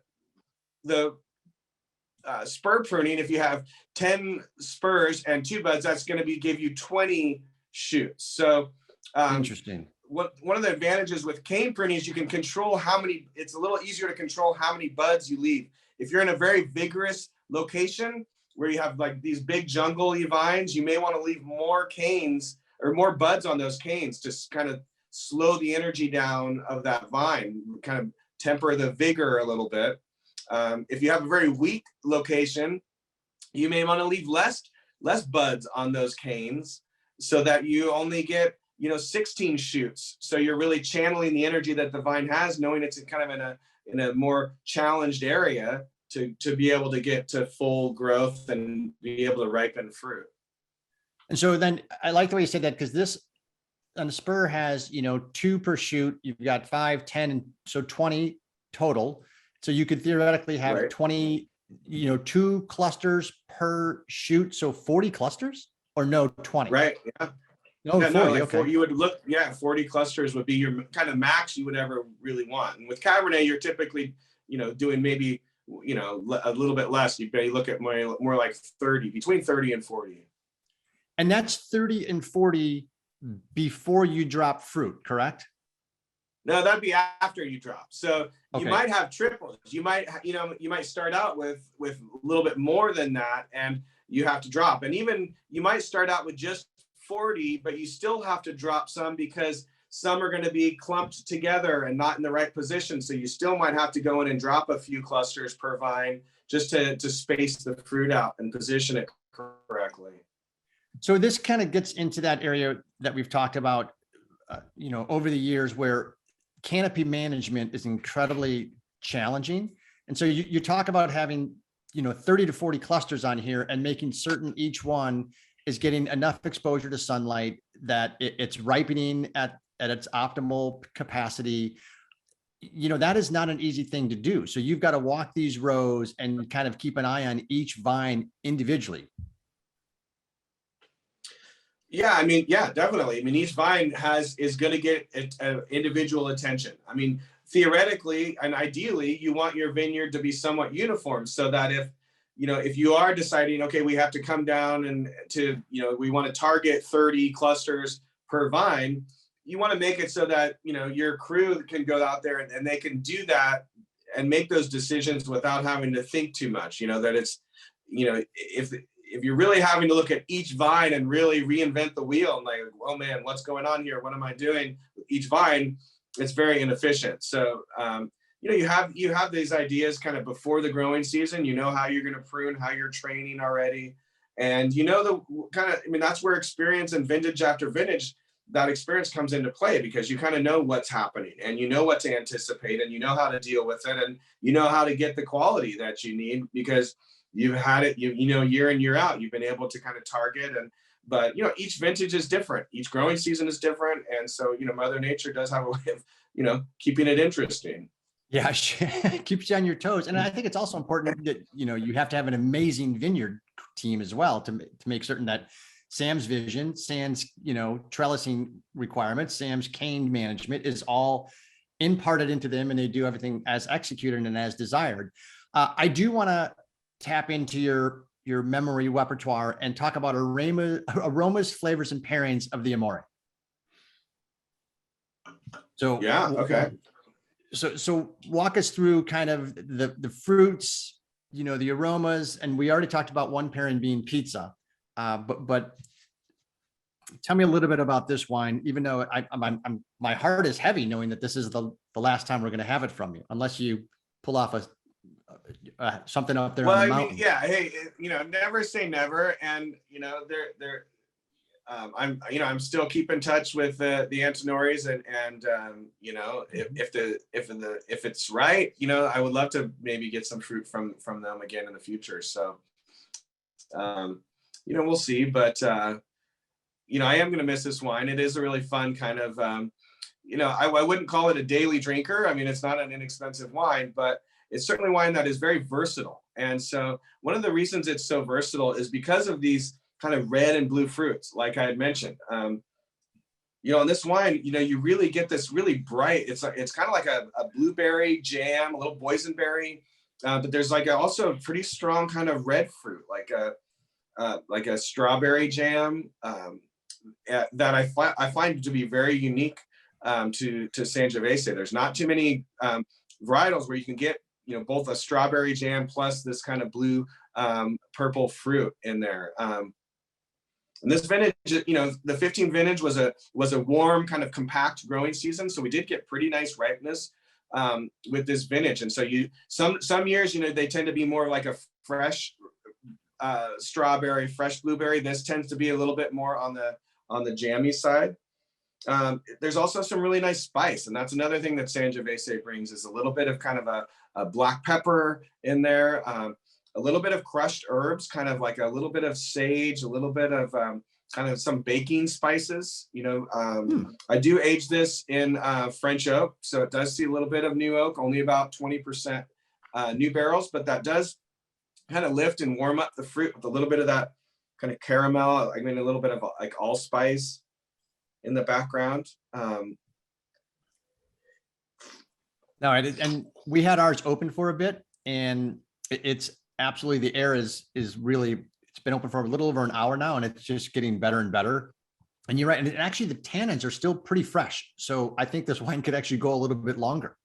spur pruning, if you have 10 spurs and 2 buds, that's going to give you 20 shoots. So interesting. One of the advantages with cane pruning is you can control how many. It's a little easier to control how many buds you leave. If you're in a very vigorous location where you have like these big jungle-y vines, you may want to leave more canes or more buds on those canes to kind of slow the energy down of that vine, kind of temper the vigor a little bit. If you have a very weak location, you may want to leave less buds on those canes so that you only get 16 shoots. So you're really channeling the energy that the vine has, knowing it's kind of in a more challenged area to be able to get to full growth and be able to ripen fruit. And so then I like the way you said that, because this on the spur has 2 per shoot. You've got 5, 10, and so 20 total. So you could theoretically have right. 20, 2 clusters per shoot. So 40 clusters, or no, 20. Right. Yeah. No, yeah, 40, like okay. You would look, 40 clusters would be your kind of max you would ever really want. And with Cabernet, you're typically, doing maybe, a little bit less. You may look at more like 30, between 30 and 40. And that's 30 and 40 before you drop fruit, correct? No, that'd be after you drop. So you might have triples. You might, you might start out with a little bit more than that, and you have to drop. And even you might start out with just 40, but you still have to drop some because some are going to be clumped together and not in the right position. So you still might have to go in and drop a few clusters per vine just to space the fruit out and position it correctly. So this kind of gets into that area that we've talked about, over the years, where canopy management is incredibly challenging. And so you talk about having, 30 to 40 clusters on here and making certain each one is getting enough exposure to sunlight that it's ripening at its optimal capacity. That is not an easy thing to do. So you've got to walk these rows and kind of keep an eye on each vine individually. Yeah, I mean, yeah, definitely. I mean, each vine is going to get individual attention. I mean, theoretically and ideally, you want your vineyard to be somewhat uniform so that if you are deciding, okay, we have to come down and we want to target 30 clusters per vine, you want to make it so that, your crew can go out there and they can do that and make those decisions without having to think too much, that it's, if you're really having to look at each vine and really reinvent the wheel and like, oh man, what's going on here? What am I doing with each vine? It's very inefficient. So, you have these ideas kind of before the growing season, how you're going to prune, how you're training already. And, that's where experience and vintage after vintage, that experience comes into play because you kind of know what's happening and you know what to anticipate and you know how to deal with it and you know how to get the quality that you need because you've had it, you know, year in, year out, you've been able to kind of target. But, you know, each vintage is different. Each growing season is different. And so, you know, Mother Nature does have a way of, you know, keeping it interesting. Yeah, keeps you on your toes. And I think it's also important that, you know, you have to have an amazing vineyard team as well to make certain that Sam's vision, Sam's, you know, trellising requirements, Sam's cane management is all imparted into them, and they do everything as executed and as desired. I do want to tap into your memory repertoire and talk about aromas, flavors, and pairings of the Amore. So yeah, okay. So walk us through kind of the fruits, you know, the aromas, and we already talked about one pairing being pizza, but tell me a little bit about this wine, even though my heart is heavy knowing that this is the last time we're going to have it from you, unless you pull off something up there on the mountain. Yeah, hey, you know, never say never. And, you know, I'm still keep in touch with the Antinoris, and you know, if it's right, you know, I would love to maybe get some fruit from them again in the future. So, you know, we'll see, but you know, I am going to miss this wine. It is a really fun kind of, you know, I wouldn't call it a daily drinker. I mean, it's not an inexpensive wine, but it's certainly wine that is very versatile. And so one of the reasons it's so versatile is because of these kind of red and blue fruits, like I had mentioned. You know, in this wine, you know, you really get this really bright, it's kind of like a blueberry jam, a little boysenberry, but there's like also a pretty strong kind of red fruit, like a strawberry jam, that I find to be very unique to Sangiovese. There's not too many varietals where you can get, you know, both a strawberry jam plus this kind of blue purple fruit in there. And this vintage, you know, the 15 vintage was a warm kind of compact growing season, so we did get pretty nice ripeness with this vintage. And so some years, you know, they tend to be more like a fresh strawberry, fresh blueberry. This tends to be a little bit more on the jammy side. There's also some really nice spice, and that's another thing that Sangiovese brings, is a little bit of kind of a black pepper in there, a little bit of crushed herbs, kind of like a little bit of sage, a little bit of kind of some baking spices. You know, I do age this in French oak, so it does see a little bit of new oak, only about 20% new barrels, but that does kind of lift and warm up the fruit with a little bit of that kind of caramel. I mean, a little bit of like allspice in the background. No, and we had ours open for a bit, and it's absolutely, the air is really, it's been open for a little over an hour now, and it's just getting better and better. And you're right, and actually the tannins are still pretty fresh, so I think this wine could actually go a little bit longer.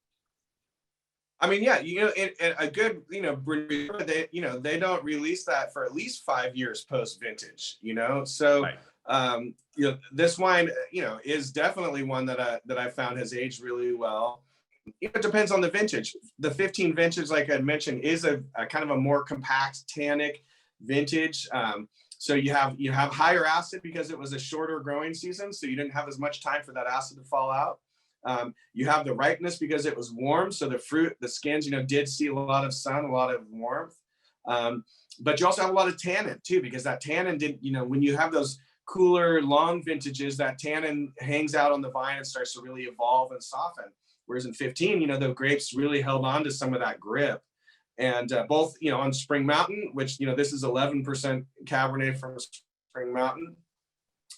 I mean, yeah, you know, a good, you know, they, you know, they don't release that for at least 5 years post vintage, you know. So right. You know, this wine, you know, is definitely one that I found has aged really well. It depends on the vintage. The 15 vintage, like I mentioned, is a kind of a more compact tannic vintage. So you have higher acid because it was a shorter growing season, so you didn't have as much time for that acid to fall out. You have the ripeness because it was warm, so the fruit, the skins, you know, did see a lot of sun, a lot of warmth. But you also have a lot of tannin too, because that tannin did, you know, when you have those cooler, long vintages, that tannin hangs out on the vine and starts to really evolve and soften. Whereas in 15, you know, the grapes really held on to some of that grip. And both, you know, on Spring Mountain, which, you know, this is 11% Cabernet from Spring Mountain,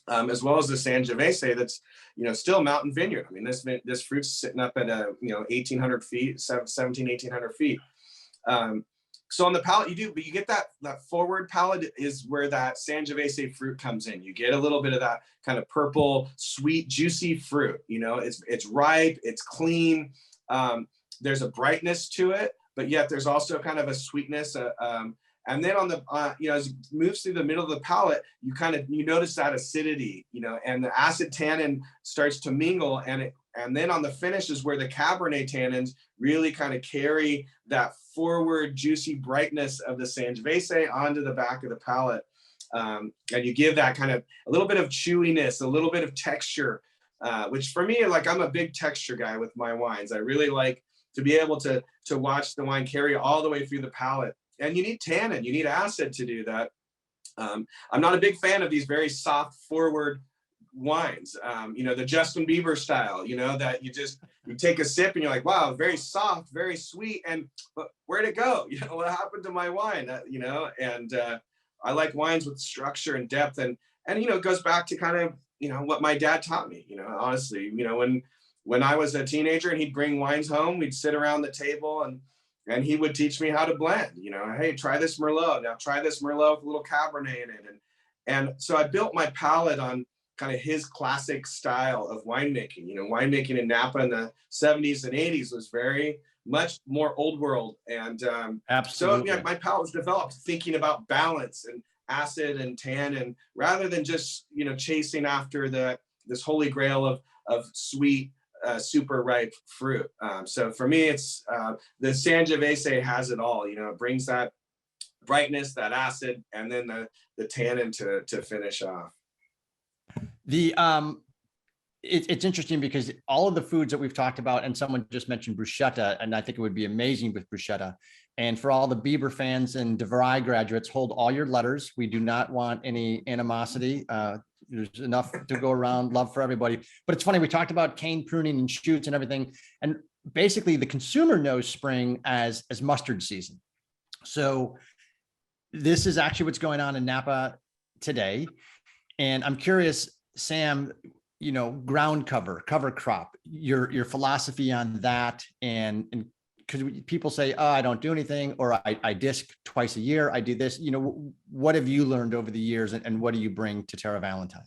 as well as the Sangiovese, that's, you know, still mountain vineyard. I mean, this fruit's sitting up at you know, 1,800 feet, 1,800 feet. So on the palate, but you get that forward palate is where that Sangiovese fruit comes in. You get a little bit of that kind of purple, sweet, juicy fruit. You know, it's ripe, it's clean. There's a brightness to it, but yet there's also kind of a sweetness. And then on the, you know, as it moves through the middle of the palate, you notice that acidity, you know, and the acid tannin starts to mingle, and then on the finish is where the Cabernet tannins really kind of carry that forward juicy brightness of the Sangiovese onto the back of the palate. And you give that kind of a little bit of chewiness, a little bit of texture, which for me, like, I'm a big texture guy with my wines. I really like to be able to watch the wine carry all the way through the palate. and you need tannin, you need acid to do that. I'm not a big fan of these very soft forward wines, the Justin Bieber style, that you take a sip and you're like, wow, very soft, very sweet. But where'd it go? What happened to my wine? And I like wines with structure and depth, and it goes back to kind of, what my dad taught me, honestly, when I was a teenager and he'd bring wines home, we'd sit around the table and he would teach me how to blend, hey, try this Merlot. Now try this Merlot with a little Cabernet in it. And so I built my palate on kind of his classic style of winemaking. Winemaking in Napa in the 70s and 80s was very much more old world. And Absolutely. so my palate was developed thinking about balance and acid and tannin, rather than just, chasing after this holy grail of sweet, super ripe fruit. So for me, it's the Sangiovese has it all. It brings that brightness, that acid, and then the tannin to finish off. It's interesting because all of the foods that we've talked about, and someone just mentioned bruschetta, and I think it would be amazing with bruschetta. And for all the Bieber fans and DeVry graduates, hold all your letters. We do not want any animosity. There's enough to go around, love for everybody. But it's funny, we talked about cane pruning and shoots and everything. And basically the consumer knows spring as mustard season. So this is actually what's going on in Napa today. And I'm curious, Sam, ground cover crop, your philosophy on that. And because people say, oh, I don't do anything, or I disc twice a year, I do this, what have you learned over the years, and what do you bring to Terra Valentine?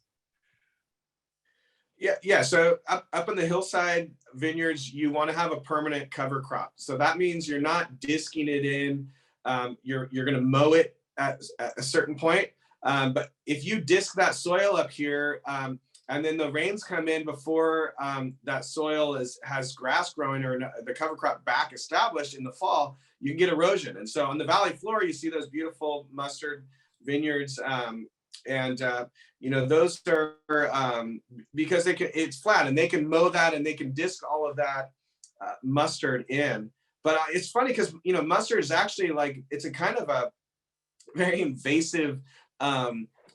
Yeah. So up in the hillside vineyards, you want to have a permanent cover crop. So that means you're not disking it in. You're going to mow it at a certain point. But if you disc that soil up here, and then the rains come in before that soil has grass growing or the cover crop back established in the fall, you can get erosion. And so on the valley floor, you see those beautiful mustard vineyards. Those are because it's flat, and they can mow that and they can disc all of that mustard in. But it's funny because, mustard is actually it's a kind of a very invasive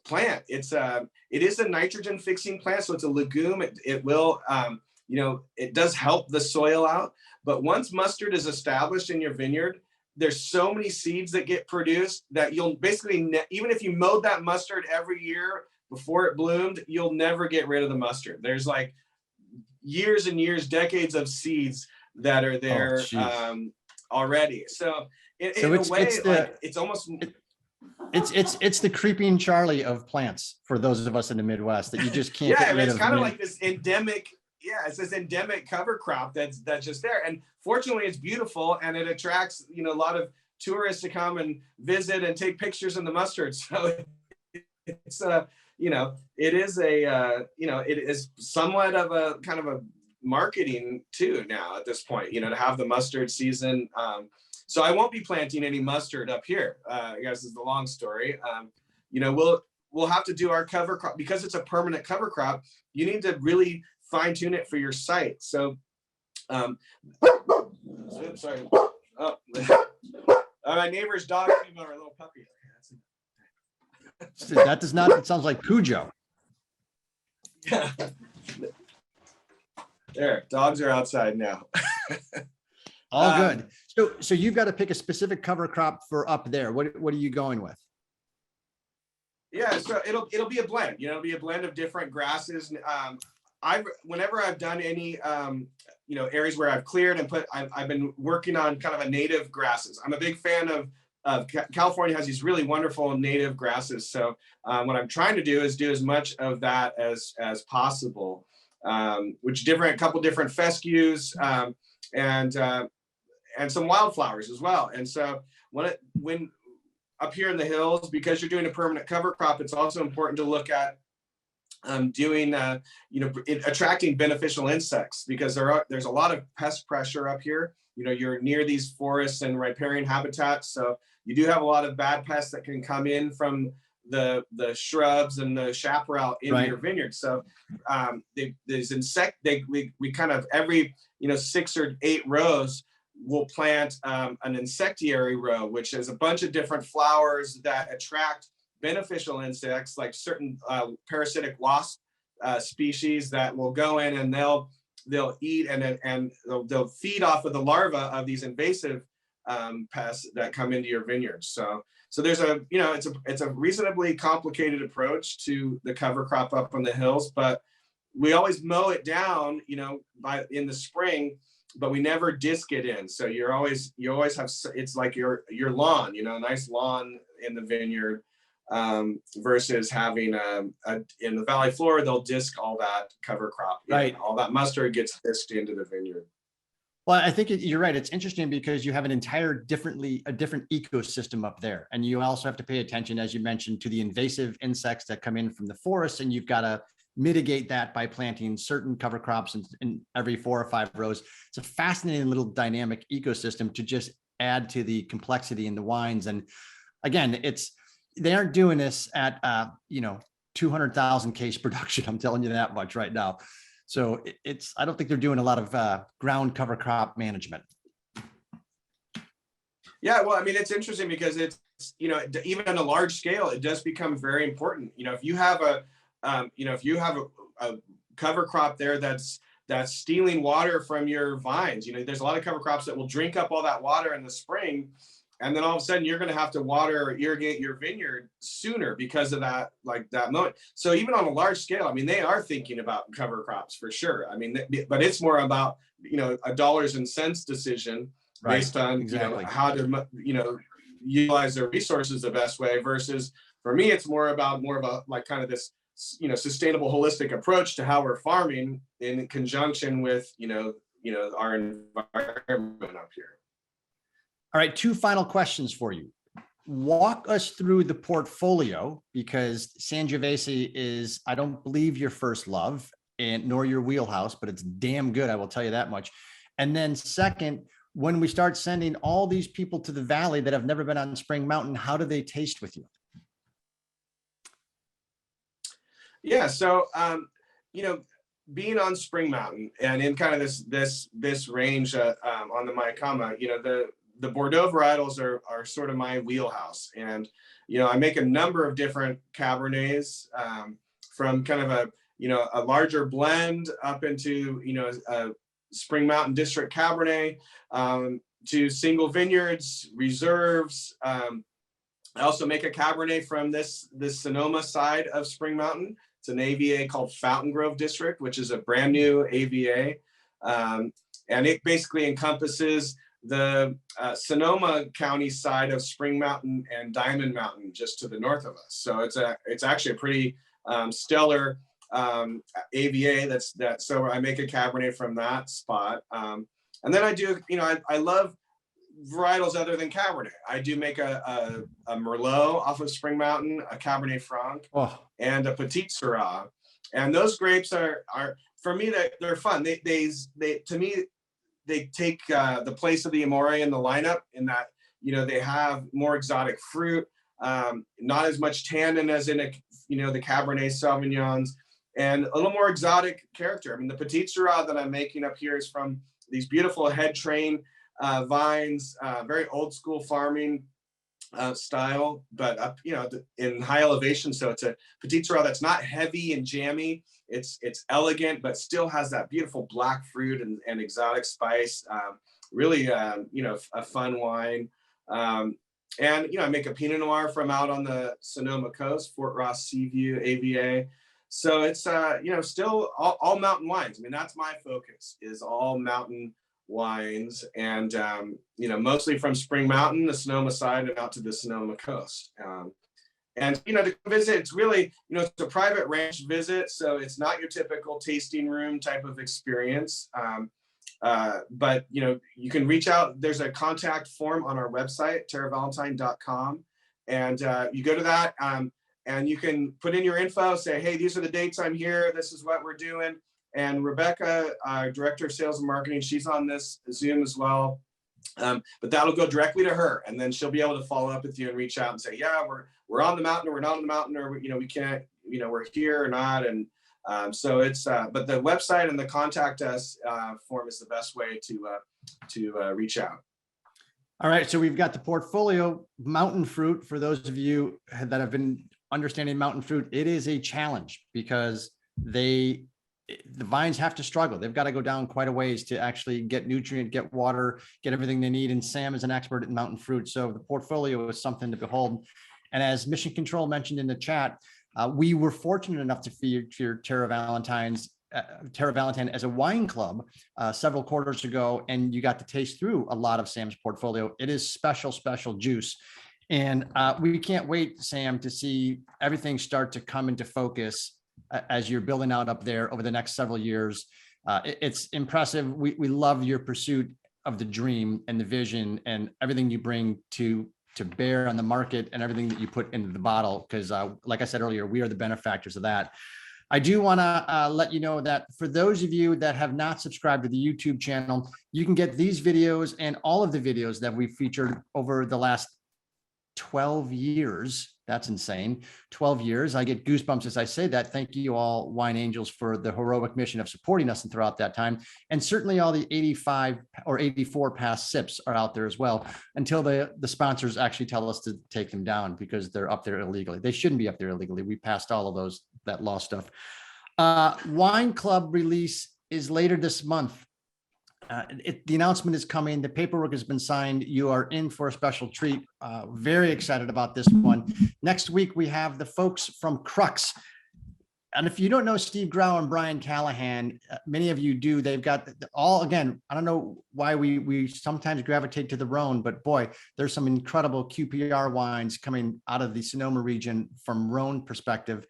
plant. It is a nitrogen fixing plant, so it's a legume. It will it does help the soil out. But once mustard is established in your vineyard, there's so many seeds that get produced that you'll basically even if you mowed that mustard every year before it bloomed, you'll never get rid of the mustard. There's years and years, decades of seeds that are there already. So in a way, it's almost it's the creeping Charlie of plants for those of us in the Midwest that you just can't get rid of. It's kind of like this endemic. Yeah, it's this endemic cover crop that's just there. And fortunately, it's beautiful, and it attracts a lot of tourists to come and visit and take pictures in the mustard. So it's it is somewhat of a kind of a marketing too now at this point. To have the mustard season. So I won't be planting any mustard up here. I guess is the long story. We'll have to do our cover crop because it's a permanent cover crop. You need to really fine tune it for your site. So, sorry. Oh, my neighbor's dog came over, a little puppy. That does not. It sounds like Cujo. Yeah. There, dogs are outside now. All good. So you've got to pick a specific cover crop for up there. What are you going with? Yeah, so it'll be a blend. It'll be a blend of different grasses. Whenever I've done any areas where I've cleared and I've been working on kind of a native grasses. I'm a big fan of California has these really wonderful native grasses. So what I'm trying to do is do as much of that as possible, which a couple different fescues and some wildflowers as well. And so when up here in the hills, because you're doing a permanent cover crop, it's also important to look at doing attracting beneficial insects, because there's a lot of pest pressure up here. You're near these forests and riparian habitats, so you do have a lot of bad pests that can come in from the shrubs and the chaparral in your vineyard. So we kind of every 6 or 8 rows, we'll plant an insectiary row, which is a bunch of different flowers that attract beneficial insects, like certain parasitic wasp species that will go in and they'll eat and they'll feed off of the larvae of these invasive pests that come into your vineyards. So there's a, you know, it's a reasonably complicated approach to the cover crop up on the hills, but we always mow it down, you know, in the spring, but we never disc it in. So you always have, it's like your lawn, you know, a nice lawn in the vineyard, versus having in the valley floor, they'll disc all that cover crop. Right. All that mustard gets disked into the vineyard. Well, I think you're right. It's interesting because you have a different ecosystem up there. And you also have to pay attention, as you mentioned, to the invasive insects that come in from the forest. And you've got to mitigate that by planting certain cover crops in every 4 or 5 rows. It's a fascinating little dynamic ecosystem to just add to the complexity in the wines. And again, they aren't doing this at, 200,000 case production. I'm telling you that much right now. So I don't think they're doing a lot of ground cover crop management. Yeah, well, I mean, it's interesting because it's, you know, even on a large scale, it does become very important. You know, if you have a cover crop there that's stealing water from your vines, you know, there's a lot of cover crops that will drink up all that water in the spring. And then all of a sudden you're going to have to water or irrigate your vineyard sooner because of that, like that moment. So even on a large scale, I mean, they are thinking about cover crops for sure. I mean, but it's more about, you know, a dollars and cents decision based on, exactly, you know, how to, you know, utilize their resources the best way versus for me, it's more of a like kind of this, you know, sustainable holistic approach to how we're farming in conjunction with, you know, our environment up here. All right, 2 final questions for you. Walk us through the portfolio because Sangiovese is, I don't believe, your first love and nor your wheelhouse, but it's damn good. I will tell you that much. And then second, when we start sending all these people to the valley that have never been on Spring Mountain, how do they taste with you? Yeah, so you know, being on Spring Mountain and in kind of this range on the Maicama, you know, the Bordeaux varietals are sort of my wheelhouse. And, you know, I make a number of different Cabernets from kind of a larger blend up into, you know, a Spring Mountain District Cabernet to single vineyards, reserves. I also make a Cabernet from this Sonoma side of Spring Mountain. It's an AVA called Fountain Grove District, which is a brand new AVA. And it basically encompasses the Sonoma County side of Spring Mountain and Diamond Mountain just to the north of us. So it's actually a pretty stellar AVA so I make a Cabernet from that spot. And then I do, you know, I love varietals other than Cabernet. I do make a Merlot off of Spring Mountain, a Cabernet Franc, and a Petit Syrah. And those grapes are for me, they're fun. They to me, they take the place of the Amore in the lineup in that, you know, they have more exotic fruit, not as much tannin as in the Cabernet Sauvignons, and a little more exotic character. I mean, the Petit Syrah that I'm making up here is from these beautiful head train vines, very old school farming style, but up, you know, in high elevation. So it's a Petit Syrah that's not heavy and jammy. It's elegant, but still has that beautiful black fruit and exotic spice. Really, you know, a fun wine. And, you know, I make a Pinot Noir from out on the Sonoma coast, Fort Ross Seaview AVA. So it's, you know, still all mountain wines. I mean, that's my focus, is all mountain wines, and you know, mostly from Spring Mountain, the Sonoma side, and out to the Sonoma coast. And you know, to visit, it's really, you know, it's a private ranch visit, so it's not your typical tasting room type of experience. But you know, you can reach out. There's a contact form on our website, terravalentine.com, and you go to that, and you can put in your info, say, hey, these are the dates I'm here, this is what we're doing. And Rebecca, our director of sales and marketing, she's on this Zoom as well. But that'll go directly to her, and then she'll be able to follow up with you and reach out and say, yeah, we're on the mountain, or we're not on the mountain, or, you know, we can't, you know, we're here or not. And So it's, but the website and the contact us form is the best way to reach out. All right, so we've got the portfolio mountain fruit. For those of you that have been understanding mountain fruit, it is a challenge because the vines have to struggle. They've got to go down quite a ways to actually get nutrient, get water, get everything they need. And Sam is an expert in mountain fruit. So the portfolio is something to behold. And as Mission Control mentioned in the chat, we were fortunate enough to feature Terra Valentine as a wine club several quarters ago, and you got to taste through a lot of Sam's portfolio. It is special, special juice. And we can't wait, Sam, to see everything start to come into focus as you're building out up there over the next several years. It's impressive. We love your pursuit of the dream and the vision and everything you bring to bear on the market and everything that you put into the bottle. Because like I said earlier, we are the benefactors of that. I do want to let you know that for those of you that have not subscribed to the YouTube channel, you can get these videos and all of the videos that we've featured over the last 12 years. That's insane. 12 years. I get goosebumps as I say that. Thank you all, Wine Angels, for the heroic mission of supporting us and throughout that time. And certainly all the 85 or 84 past sips are out there as well, until the sponsors actually tell us to take them down because they're up there illegally. They shouldn't be up there illegally. We passed all of that law stuff. Wine Club release is later this month. The announcement is coming. The paperwork has been signed. You are in for a special treat. Very excited about this one. Next week, we have the folks from Crux. And if you don't know Steve Grau and Brian Callahan, many of you do. They've got all, again, I don't know why we sometimes gravitate to the Rhone, but boy, there's some incredible QPR wines coming out of the Sonoma region from Rhone perspective.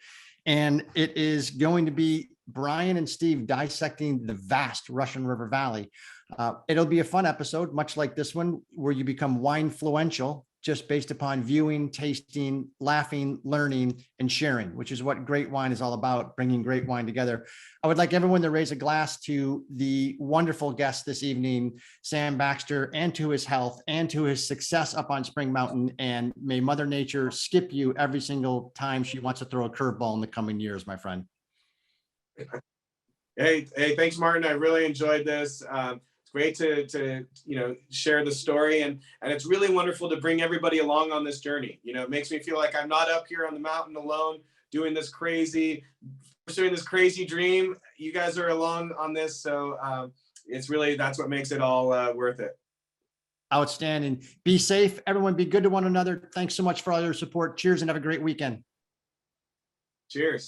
And it is going to be Brian and Steve dissecting the vast Russian River Valley. It'll be a fun episode, much like this one, where you become wine-fluential just based upon viewing, tasting, laughing, learning, and sharing, which is what great wine is all about, bringing great wine together. I would like everyone to raise a glass to the wonderful guest this evening, Sam Baxter, and to his health and to his success up on Spring Mountain. And may Mother Nature skip you every single time she wants to throw a curveball in the coming years, my friend. Hey, thanks, Martin. I really enjoyed this. It's great to share the story, and it's really wonderful to bring everybody along on this journey. It makes me feel like I'm not up here on the mountain alone pursuing this crazy dream. You guys are along on this, so that's what makes it all worth it. Outstanding. Be safe, everyone. Be good to one another. Thanks so much for all your support. Cheers, and have a great weekend. Cheers.